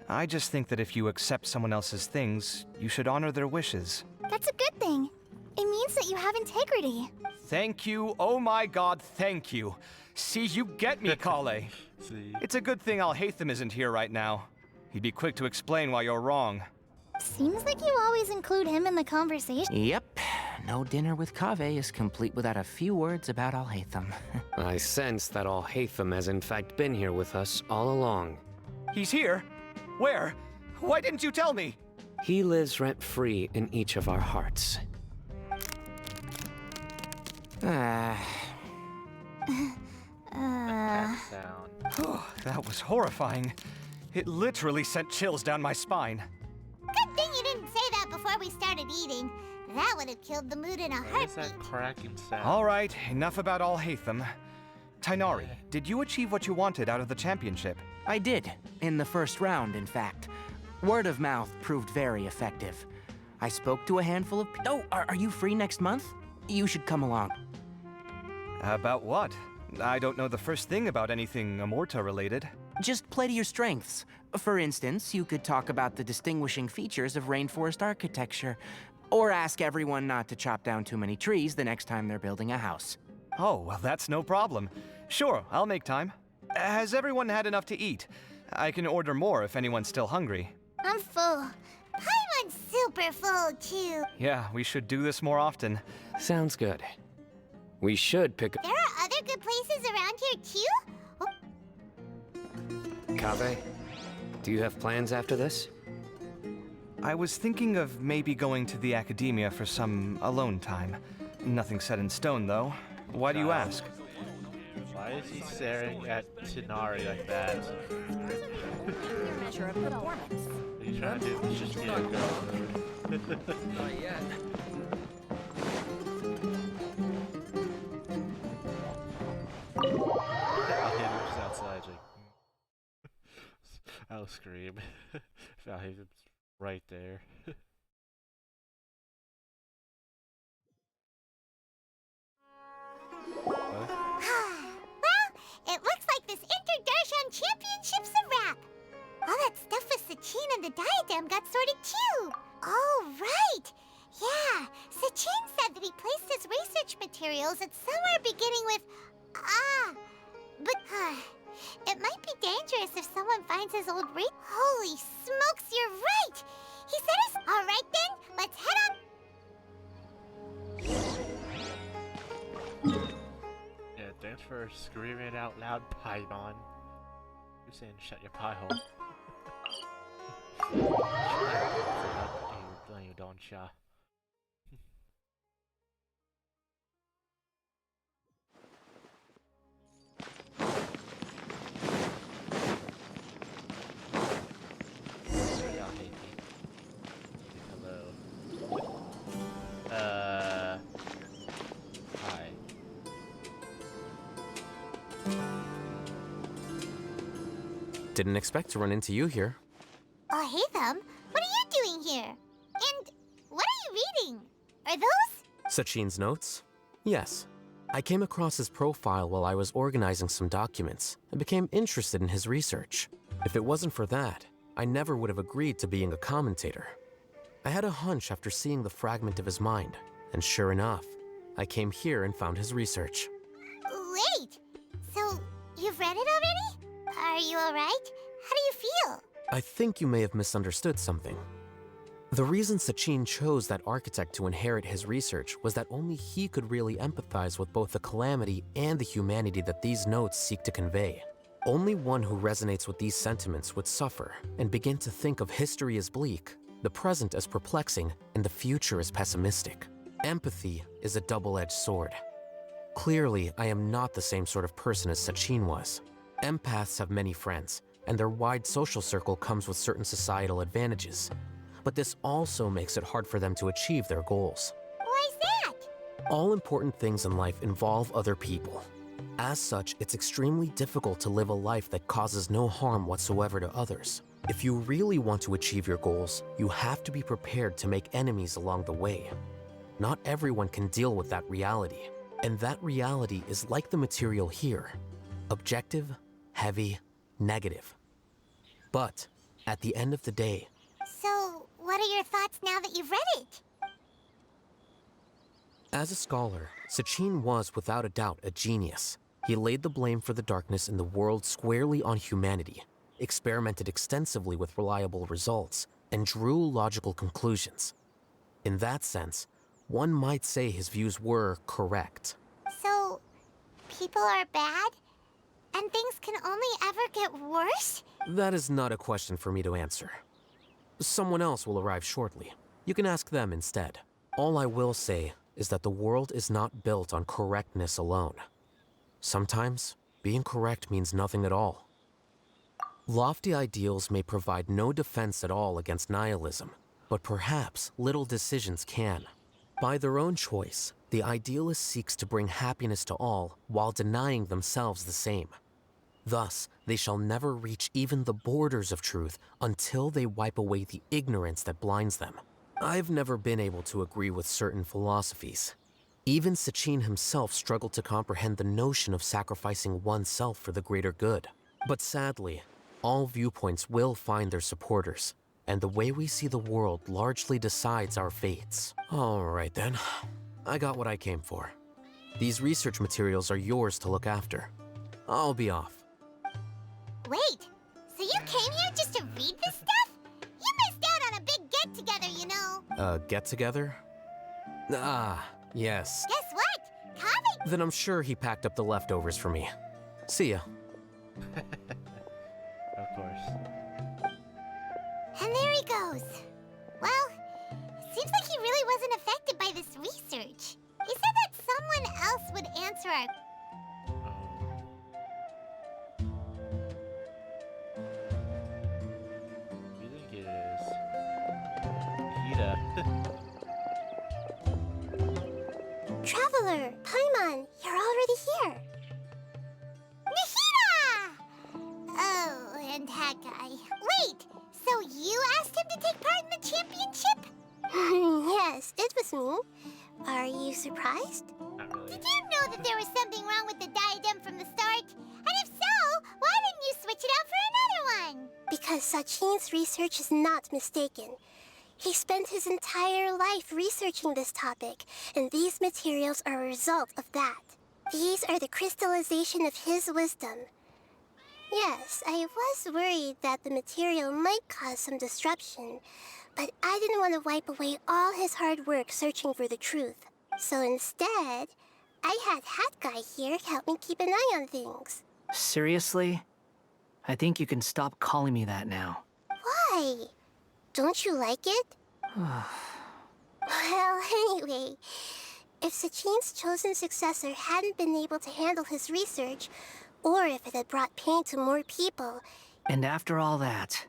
I just think that if you accept someone else's things, you should honor their wishes. That's a good thing. It means that you have integrity. Thank you, oh my god, thank you. See, you get me, Kale. It's a good thing Alhaitham isn't here right now. He'd be quick to explain why you're wrong. Seems like you always include him in the conversation. Yep. No dinner with Kaveh is complete without a few words about Alhaitham. I sense that Alhaitham has in fact been here with us all along. He's here? Where? Why didn't you tell me? He lives rent-free in each of our hearts. That was horrifying. It literally sent chills down my spine. Good thing you didn't say that before we started eating. That would have killed the mood in a What is that heartbeat. cracking sound? All right, enough about Alhaitham. Tainari, did you achieve what you wanted out of the championship? I did, in the first round, in fact. Word of mouth proved very effective. I spoke to a handful of Oh, are you free next month? You should come along. About what? I don't know the first thing about anything Amorta related. Just play to your strengths. For instance, you could talk about the distinguishing features of rainforest architecture, or ask everyone not to chop down too many trees the next time they're building a house. Oh, well, that's no problem. Sure, I'll make time. Has everyone had enough to eat? I can order more if anyone's still hungry. I'm full. Paimon's super full, too. Yeah, we should do this more often. Sounds good. We should pick There are other good places around here, too? Kaveh, do you have plans after this? I was thinking of maybe going to the academia for some alone time. Nothing set in stone, though. Why do you ask? Why is he staring at Tinari like that? Measure of performance. Are you trying to do this just girl move? Not yet. I'll hit him just outside, like... I'll scream. If I'll hit him right there. Well, it looks like this Inter-Darshan Championship's a wrap. All that stuff with Sachin and the diadem got sorted too. Oh, right. Yeah, Sachin said that he placed his research materials at somewhere beginning with but it might be dangerous if someone finds his old Holy smokes, you're right. He said his... All right then, let's head on. Yeah, thanks for screaming it out loud, Paimon. You're saying shut your pie hole. You don't, ya? Hi. Didn't expect to run into you here. Oh, hey, them. What are you doing here? And what are you reading? Are those... Sachin's notes? Yes. I came across his profile while I was organizing some documents and became interested in his research. If it wasn't for that, I never would have agreed to being a commentator. I had a hunch after seeing the fragment of his mind, and sure enough, I came here and found his research. Wait! So, you've read it already? Are you alright? How do you feel? I think you may have misunderstood something. The reason Sachin chose that architect to inherit his research was that only he could really empathize with both the calamity and the humanity that these notes seek to convey. Only one who resonates with these sentiments would suffer and begin to think of history as bleak, the present as perplexing, and the future as pessimistic. Empathy is a double-edged sword. Clearly, I am not the same sort of person as Sachin was. Empaths have many friends, and their wide social circle comes with certain societal advantages. But this also makes it hard for them to achieve their goals. Why's that? All important things in life involve other people. As such, it's extremely difficult to live a life that causes no harm whatsoever to others. If you really want to achieve your goals, you have to be prepared to make enemies along the way. Not everyone can deal with that reality, and that reality is like the material here: objective, heavy, negative. But at the end of the day, So, what are your thoughts now that you've read it? as a scholar, Sachin was without a doubt a genius. He laid the blame for the darkness in the world squarely on humanity, experimented extensively with reliable results, and drew logical conclusions. In that sense, one might say his views were correct. So, people are bad? And things can only ever get worse? That is not a question for me to answer. Someone else will arrive shortly. You can ask them instead. All I will say is that the world is not built on correctness alone. Sometimes, being correct means nothing at all. Lofty ideals may provide no defense at all against nihilism, but perhaps little decisions can. By their own choice, the idealist seeks to bring happiness to all while denying themselves the same. Thus, they shall never reach even the borders of truth until they wipe away the ignorance that blinds them. I've never been able to agree with certain philosophies. Even Sachin himself struggled to comprehend the notion of sacrificing oneself for the greater good. But sadly, all viewpoints will find their supporters, and the way we see the world largely decides our fates. All right then, I got what I came for. These research materials are yours to look after. I'll be off. Wait, so you came here just to read this stuff? You missed out on a big get-together, you know. Get-together? Ah, yes. Guess what? Kaveh... Then I'm sure he packed up the leftovers for me. See ya. Of course. And there he goes. Well, it seems like he really wasn't affected by this research. He said that someone else would answer our... You think it is Hida? Traveler, Paimon, you're already here. Nahida! Oh, and that guy. Wait, so you asked him to take part in the championship? Yes, it was me. Are you surprised? Not really. Did you know that there was something wrong with the diadem from the start? And if so, why didn't you switch it out for another one? Because Sachin's research is not mistaken. He spent his entire life researching this topic, and these materials are a result of that. These are the crystallization of his wisdom. Yes, I was worried that the material might cause some disruption, but I didn't want to wipe away all his hard work searching for the truth. So instead, I had Hat Guy here help me keep an eye on things. Seriously? I think you can stop calling me that now. Why? Don't you like it? Well, anyway, if Sachin's chosen successor hadn't been able to handle his research, or if it had brought pain to more people... And after all that,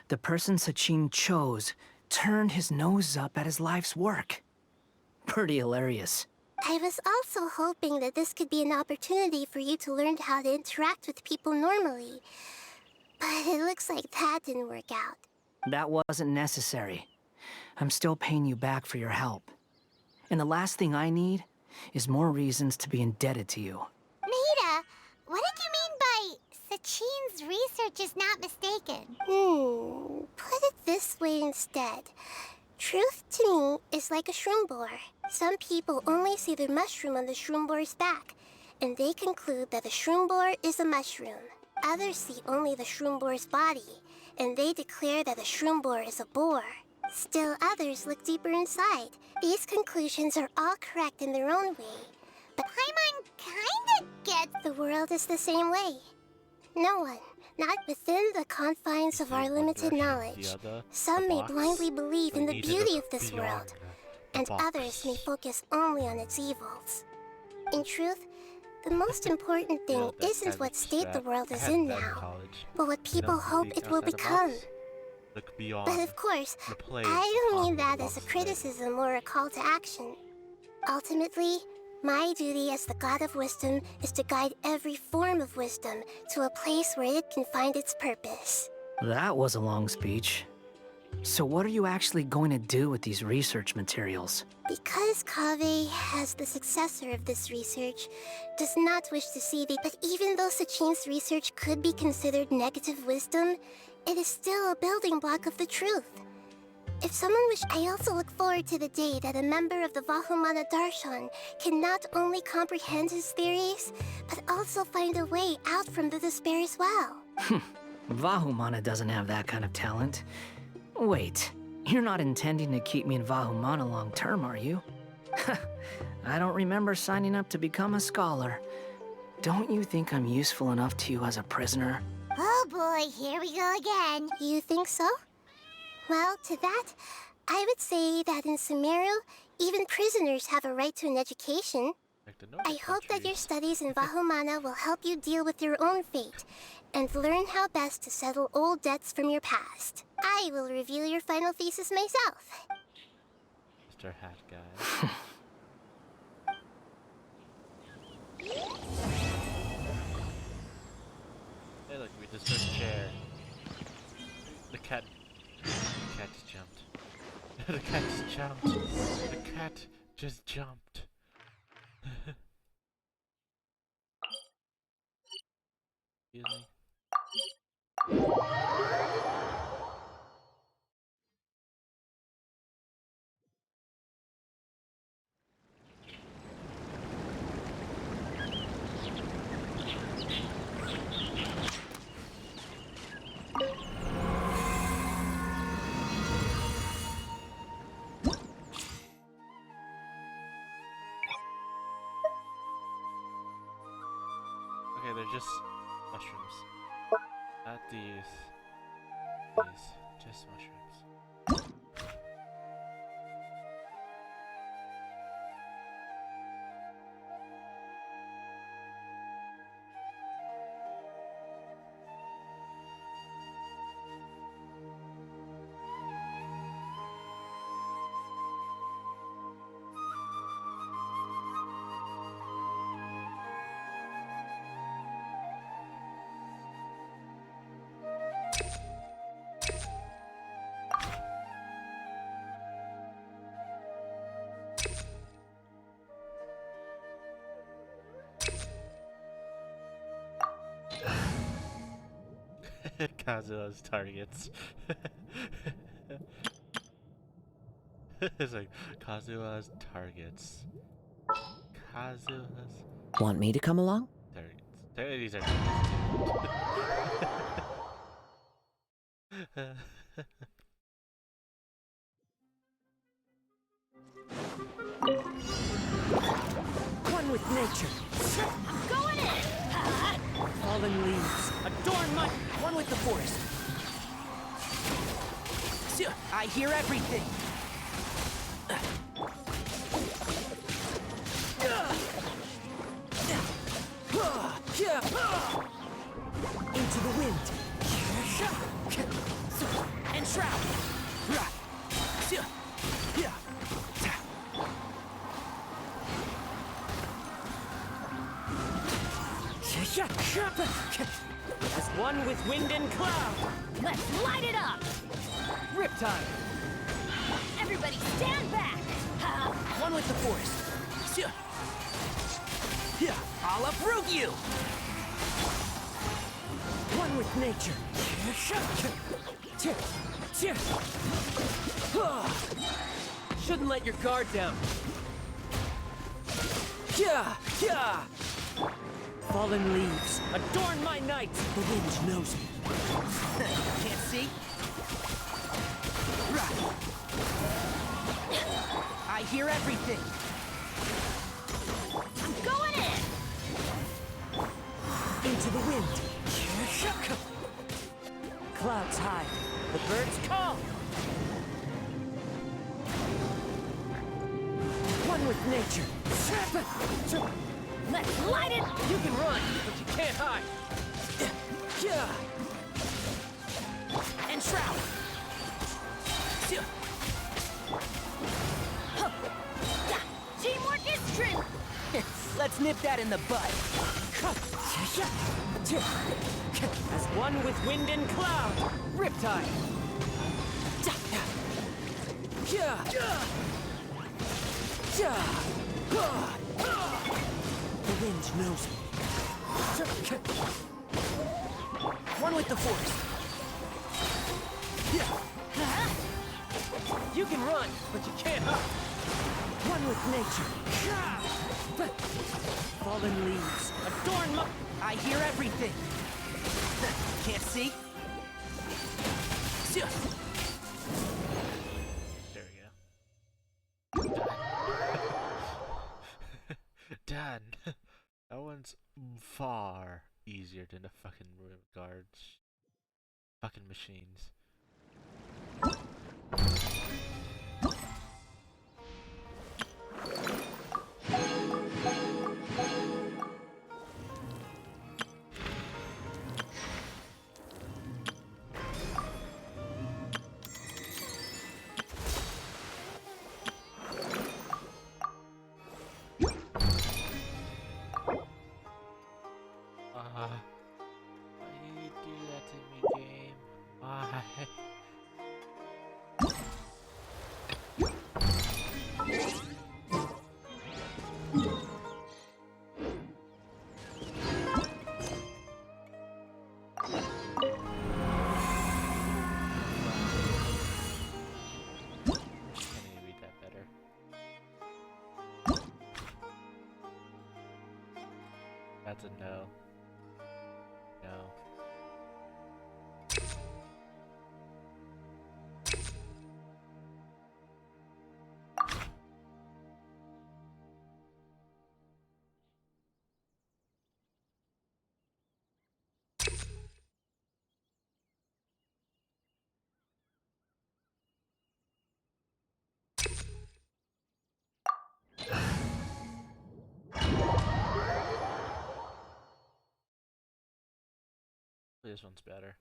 the person Sachin chose turned his nose up at his life's work. Pretty hilarious. I was also hoping that this could be an opportunity for you to learn how to interact with people normally. But it looks like that didn't work out. That wasn't necessary. I'm still paying you back for your help. And the last thing I need is more reasons to be indebted to you. Nahida, what did you mean by Sachin's research is not mistaken? Put it this way instead. Truth to me is like a shroom boar. Some people only see the mushroom on the shroom boar's back, and they conclude that the shroom boar is a mushroom. Others see only the shroom boar's body, and they declare that the shroom boar is a boar. Still others look deeper inside. These conclusions are all correct in their own way, but Paimon kinda gets the world is the same way. No one, not within the confines of our limited knowledge. Some may blindly believe in the beauty of this world, and others may focus only on its evils. In truth, the most important thing isn't what state the world is in now, but what people hope it will become. But of course, I don't mean that as a criticism or a call to action. Ultimately, my duty as the God of Wisdom is to guide every form of wisdom to a place where it can find its purpose. That was a long speech. So what are you actually going to do with these research materials? Because Kaveh, as the successor of this research, does not wish to see the... But even though Sachin's research could be considered negative wisdom, it is still a building block of the truth. If someone wished, I also look forward to the day that a member of the Vahumana Darshan can not only comprehend his theories, but also find a way out from the despair as well. Vahumana doesn't have that kind of talent. Wait, you're not intending to keep me in Vahumana long term, are you? I don't remember signing up to become a scholar. Don't you think I'm useful enough to you as a prisoner? Oh boy, here we go again. You think so? Well, to that, I would say that in Sumeru, even prisoners have a right to an education. Like the I hope that your studies in Vahumana will help you deal with your own fate and learn how best to settle old debts from your past. I will review your final thesis myself. Mr. Hat Guy. Hey, look, we just took a chair. The cat just jumped. The cat just jumped. The cat just jumped. Excuse me. Okay, they're just mushrooms. Not these. These. Just mushrooms. Kazuha's targets. It's like Kazuha's targets. Kazuha's Want me to come along? targets. These are targets. One with nature. I'm going in! Fallen leaves. Adorn my... One with the forest. I hear everything. Into the wind. And shroud. As one with wind and cloud. Let's light it up! Riptide. Everybody stand back! One with the forest. I'll uproot you! One with nature. Shouldn't let your guard down. Fallen leaves. Adorn my night. The wind knows me. Can't see? I hear everything. I'm going in! Into the wind. Clouds high. The birds call. One with nature. Let's light it! You can run, but you can't hide. And shroud. Teamwork is strength! Let's nip that in the bud. As one with wind and cloud. Riptide. The wind knows me. One with the force. You can run, but you can't hide. One with nature. Fallen leaves. Adorn my... I hear everything. Can't see? There we go. Done. That one's far easier than the fucking guards. Fucking machines. That's a no. No. This one's better.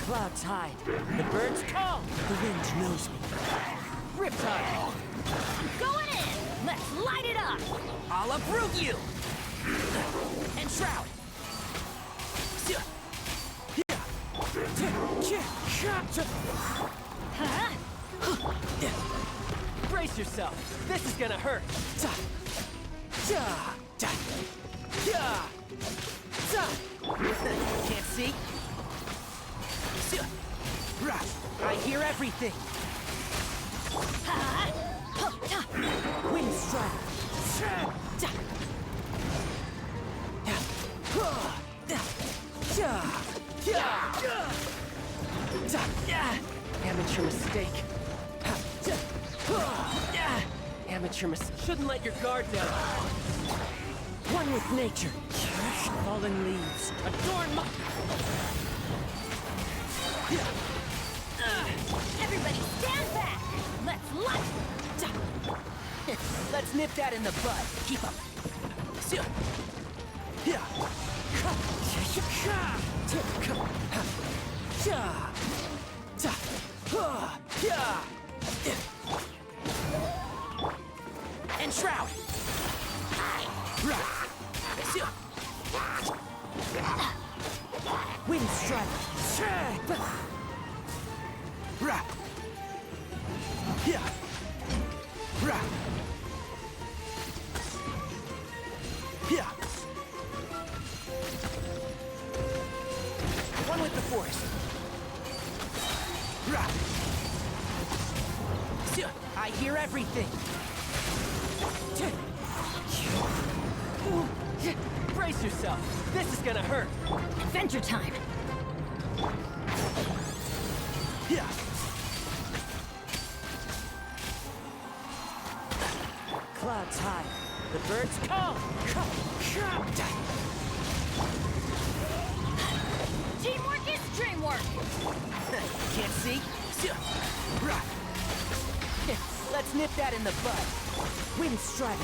Clouds hide, the birds call, the wind knows me. Riptide! Going in! Let's light it up! I'll uproot you! And Shroud! Brace yourself, this is gonna hurt! Can't see? I hear everything! Wind strike! Amateur mistake. Amateur mistake. Shouldn't let your guard down. One with nature. Fallen leaves. Adorn my... Everybody stand back! Let's light... Let's nip that in the bud. Keep up. And Shroud! Wind strike! One with the forest. I hear everything. Brace yourself. This is gonna hurt. Adventure time! Clouds high. The birds call. Teamwork is dreamwork! Can't see? Let's nip that in the bud. Wind strike.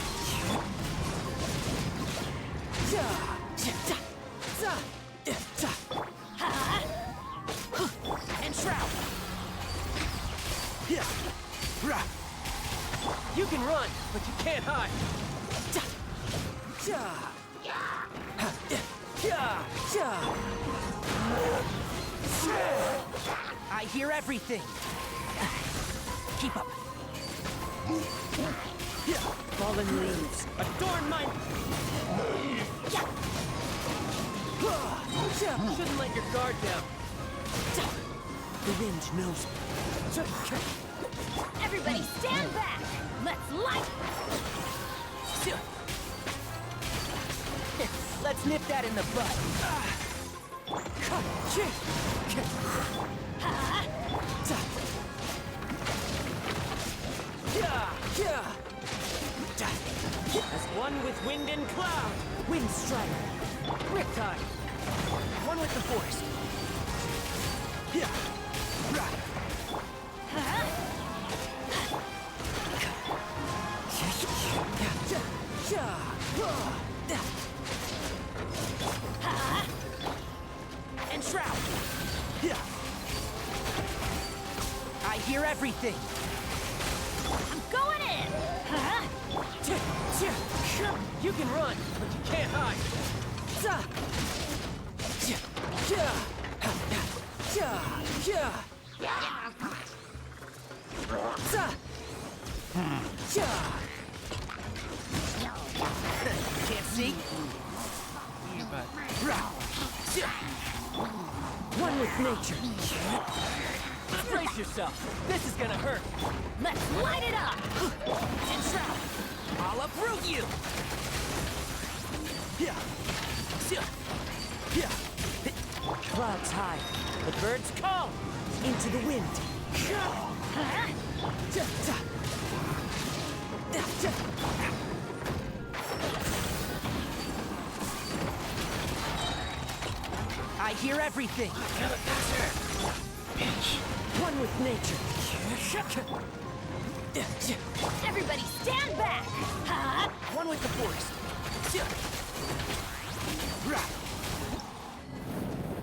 And Shroud. You can run, but you can't hide. I hear everything. Keep up. Fallen leaves. Adorn my... Shouldn't let your guard down. The wind knows me. Everybody stand back! Let's light... Let's nip that in the bud. As one with wind and cloud. Wind strike. Riptide. One with the forest. And Shroud. I hear everything. I'm going in! You can run, but you can't hide. Can't see? One with nature. Brace yourself. This is gonna hurt. Let's light it up! Enshroud! I'll uproot you! Clouds high. The birds call. Into the wind. I hear everything. One with nature. Everybody stand back! One with the forest.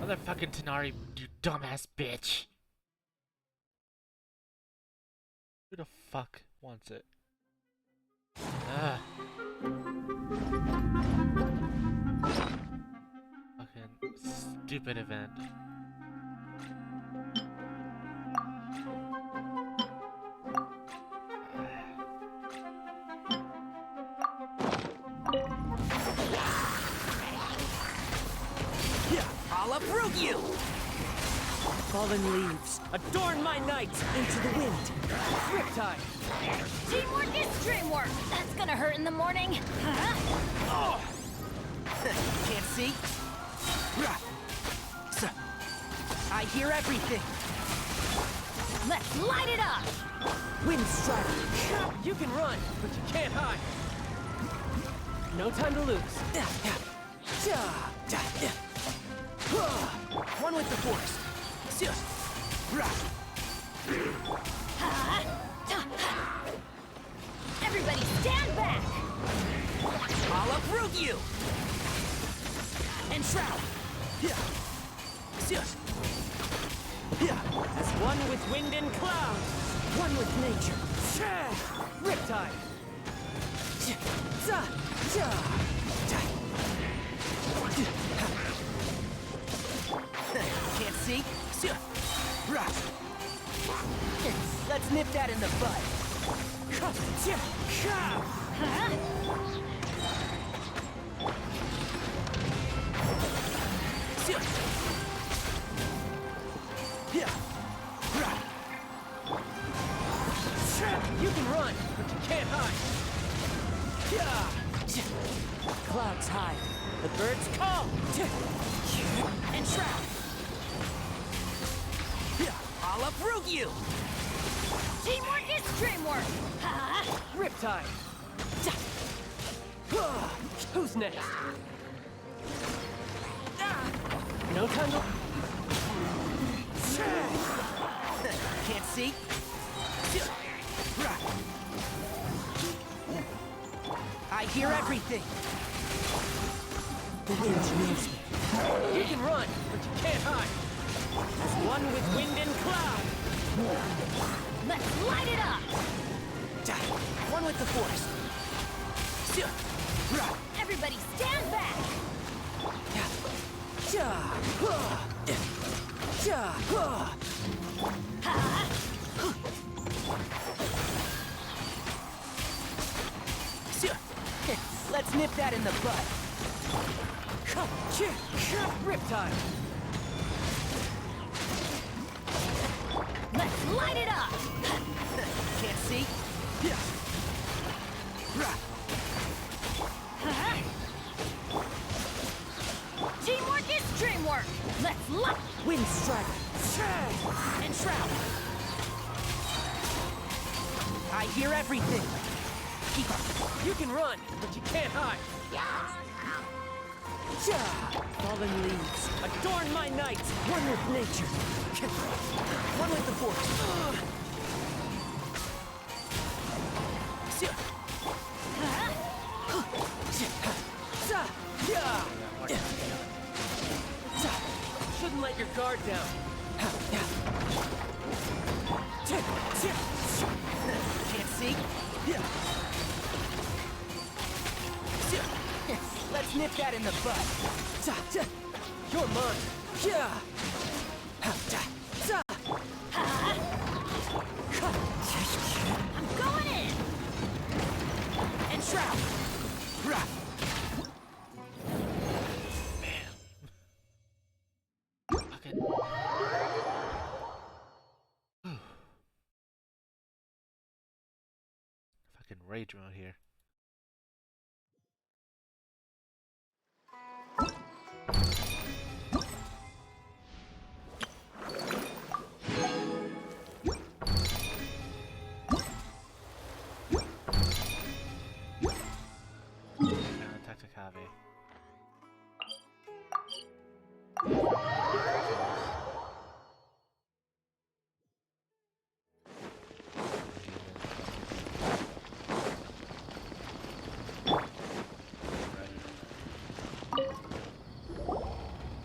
Motherfucking Tanari, you dumbass bitch. Who the fuck wants it? Ugh. Fucking stupid event. I'll uproot you! Fallen leaves. Adorn my night. Into the wind. Riptide. Teamwork is dreamwork! That's gonna hurt in the morning. Can't see? I hear everything. Let's light it up! Wind strike. You can run, but you can't hide. No time to lose. One with the forest. Everybody stand back! I'll uproot you! Enshroud! As one with wind and cloud. One with nature. Riptide. Can't see? Let's nip that in the bud. You can run, but you can't hide. Clouds high. The birds call. Enshroud! I'll uproot you! Teamwork is dreamwork! Riptide. Who's next? No time to... Can't see? I hear everything. The wind knows me. You can run, but you can't hide. As one with wind and cloud. Let's light it up! One with the forest. Everybody stand back! Let's nip that in the bud. Riptide. Let's light it up! Can't see? Teamwork is dreamwork! Let's light... Wind strike. Enshroud! I hear everything. Keep up. You can run, but you can't hide. Fallen leaves. Adorn my night. One with nature. One with the forest. Shouldn't let your guard down. Can't see? Let's nip that in the bud. You're mine. I'm going in! Enshroud! Fucking... Fucking rage mode here. Attack to Kave.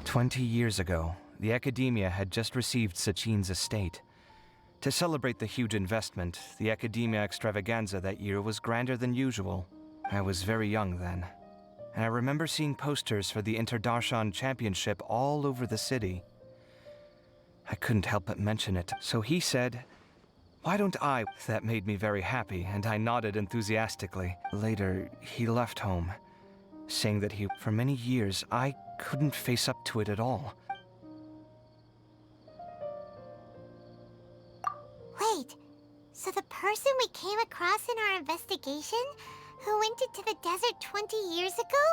"20 years ago, the Academia had just received Sachin's estate. To celebrate the huge investment, the Academia extravaganza that year was grander than usual. I was very young then, and I remember seeing posters for the Interdarshan Championship all over the city. I couldn't help but mention it, so he said, 'Why don't I?' That made me very happy, and I nodded enthusiastically. Later, he left home, saying that for many years, I couldn't face up to it at all. Wait, so the person we came across in our investigation, who went into the desert 20 years ago,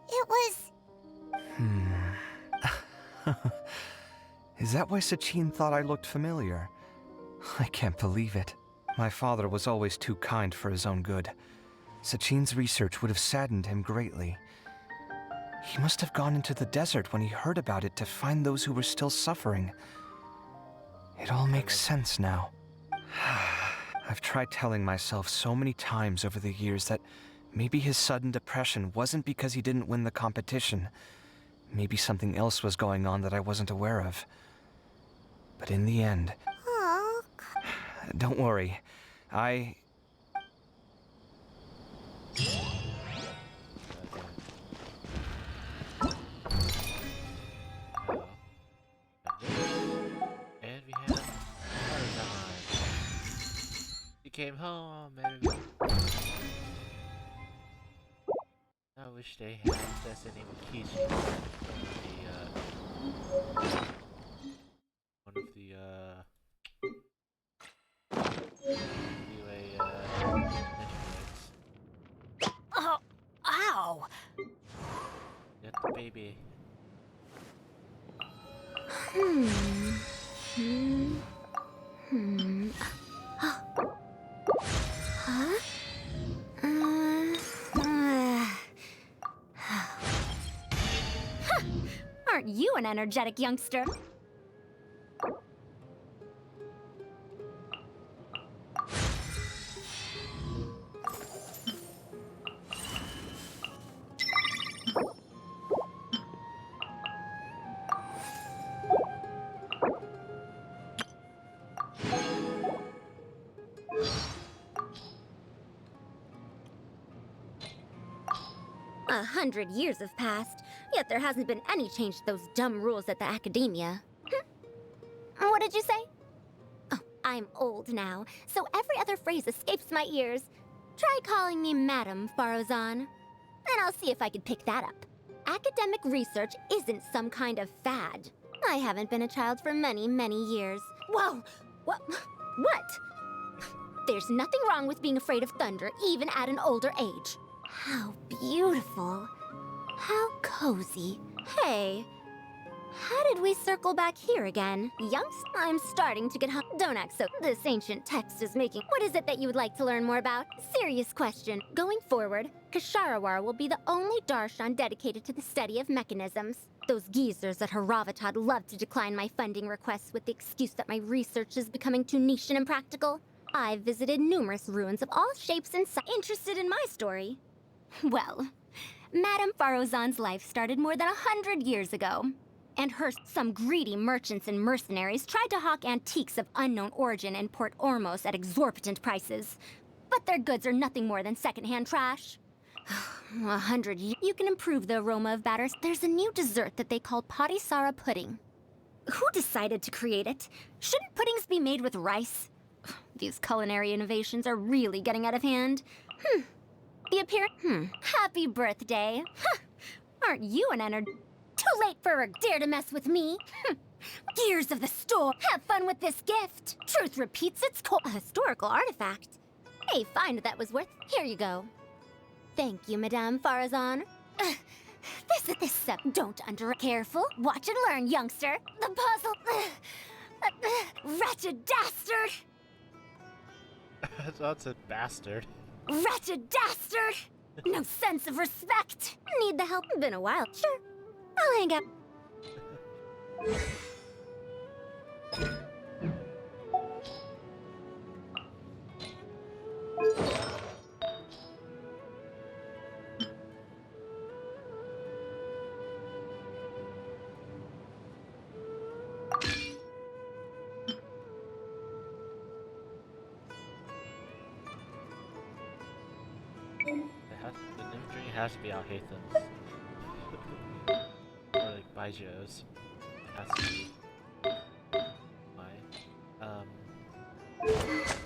it was... Is that why Sachin thought I looked familiar? I can't believe it. My father was always too kind for his own good. Sachin's research would have saddened him greatly. He must have gone into the desert when he heard about it to find those who were still suffering. It all makes sense now. I've tried telling myself so many times over the years that maybe his sudden depression wasn't because he didn't win the competition. Maybe something else was going on that I wasn't aware of. But in the end... Oh. Don't worry. And we have Tarzan. He came home and I wish they had Destiny with Kishi. One of the Oh, ow! Get the baby. Huh? Aren't you an energetic youngster? 100 years have passed, yet there hasn't been any change to those dumb rules at the Academia. What did you say? Oh, I'm old now, so every other phrase escapes my ears. Try calling me Madam Farozan, and I'll see if I can pick that up. Academic research isn't some kind of fad. I haven't been a child for many, many years. Whoa! What? There's nothing wrong with being afraid of thunder, even at an older age. How beautiful. How cozy. Hey, how did we circle back here again? I'm starting to get Don't act so. This ancient text is making... What is it that you would like to learn more about? Serious question. Going forward, Kasharawar will be the only Darshan dedicated to the study of mechanisms. Those geezers at Haravatat love to decline my funding requests with the excuse that my research is becoming too niche and impractical. I've visited numerous ruins of all shapes and sizes. Interested in my story? Well, Madame Farozan's life started more than 100 years ago. And some greedy merchants and mercenaries tried to hawk antiques of unknown origin in Port Ormos at exorbitant prices. But their goods are nothing more than secondhand trash. 100 years. You can improve the aroma of batters. There's a new dessert that they call Padisara pudding. Who decided to create it? Shouldn't puddings be made with rice? These culinary innovations are really getting out of hand. The appearance. Happy birthday. Aren't you an energy? Too late for a dare to mess with me. Gears of the store. Have fun with this gift. Truth repeats its core. A historical artifact. A find that was worth. Here you go. Thank you, Madame Farazan. This step. Don't under. Careful. Watch and learn, youngster. The puzzle. Wretched dastard! That's a bastard. Wretched dastard! No sense of respect. Need the help? Been a while. Sure. I'll hang out. The new drink has to be Al Haytham's. Or like Baiji's. Has to be. Why? Reason.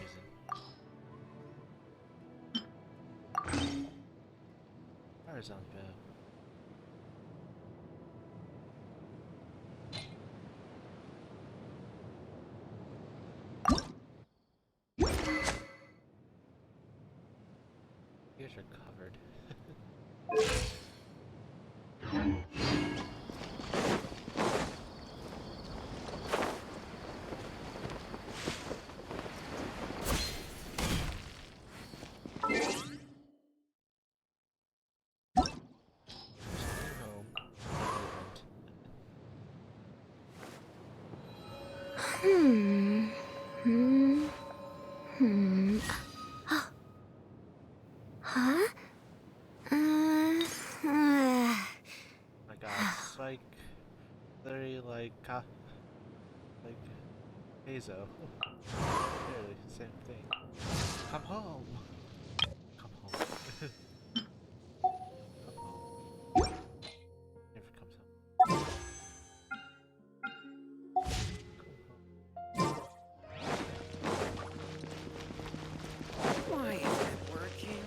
Tarzan bit. Ears are covered. Huh? My god, it's like literally like Hazo. Literally the same thing. Come home. Come home. Come home. Never comes home. Why isn't it working?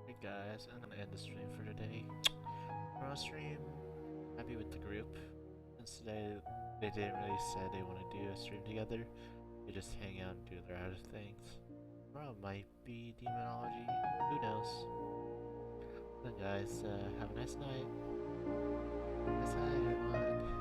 Hey guys, I'm gonna end the stream for today. Tomorrow stream, happy with the group. Since today they didn't really say they want to do a stream together, they just hang out and do their other things. Tomorrow might be demonology, who knows. Then guys, have a nice night. Nice night everyone.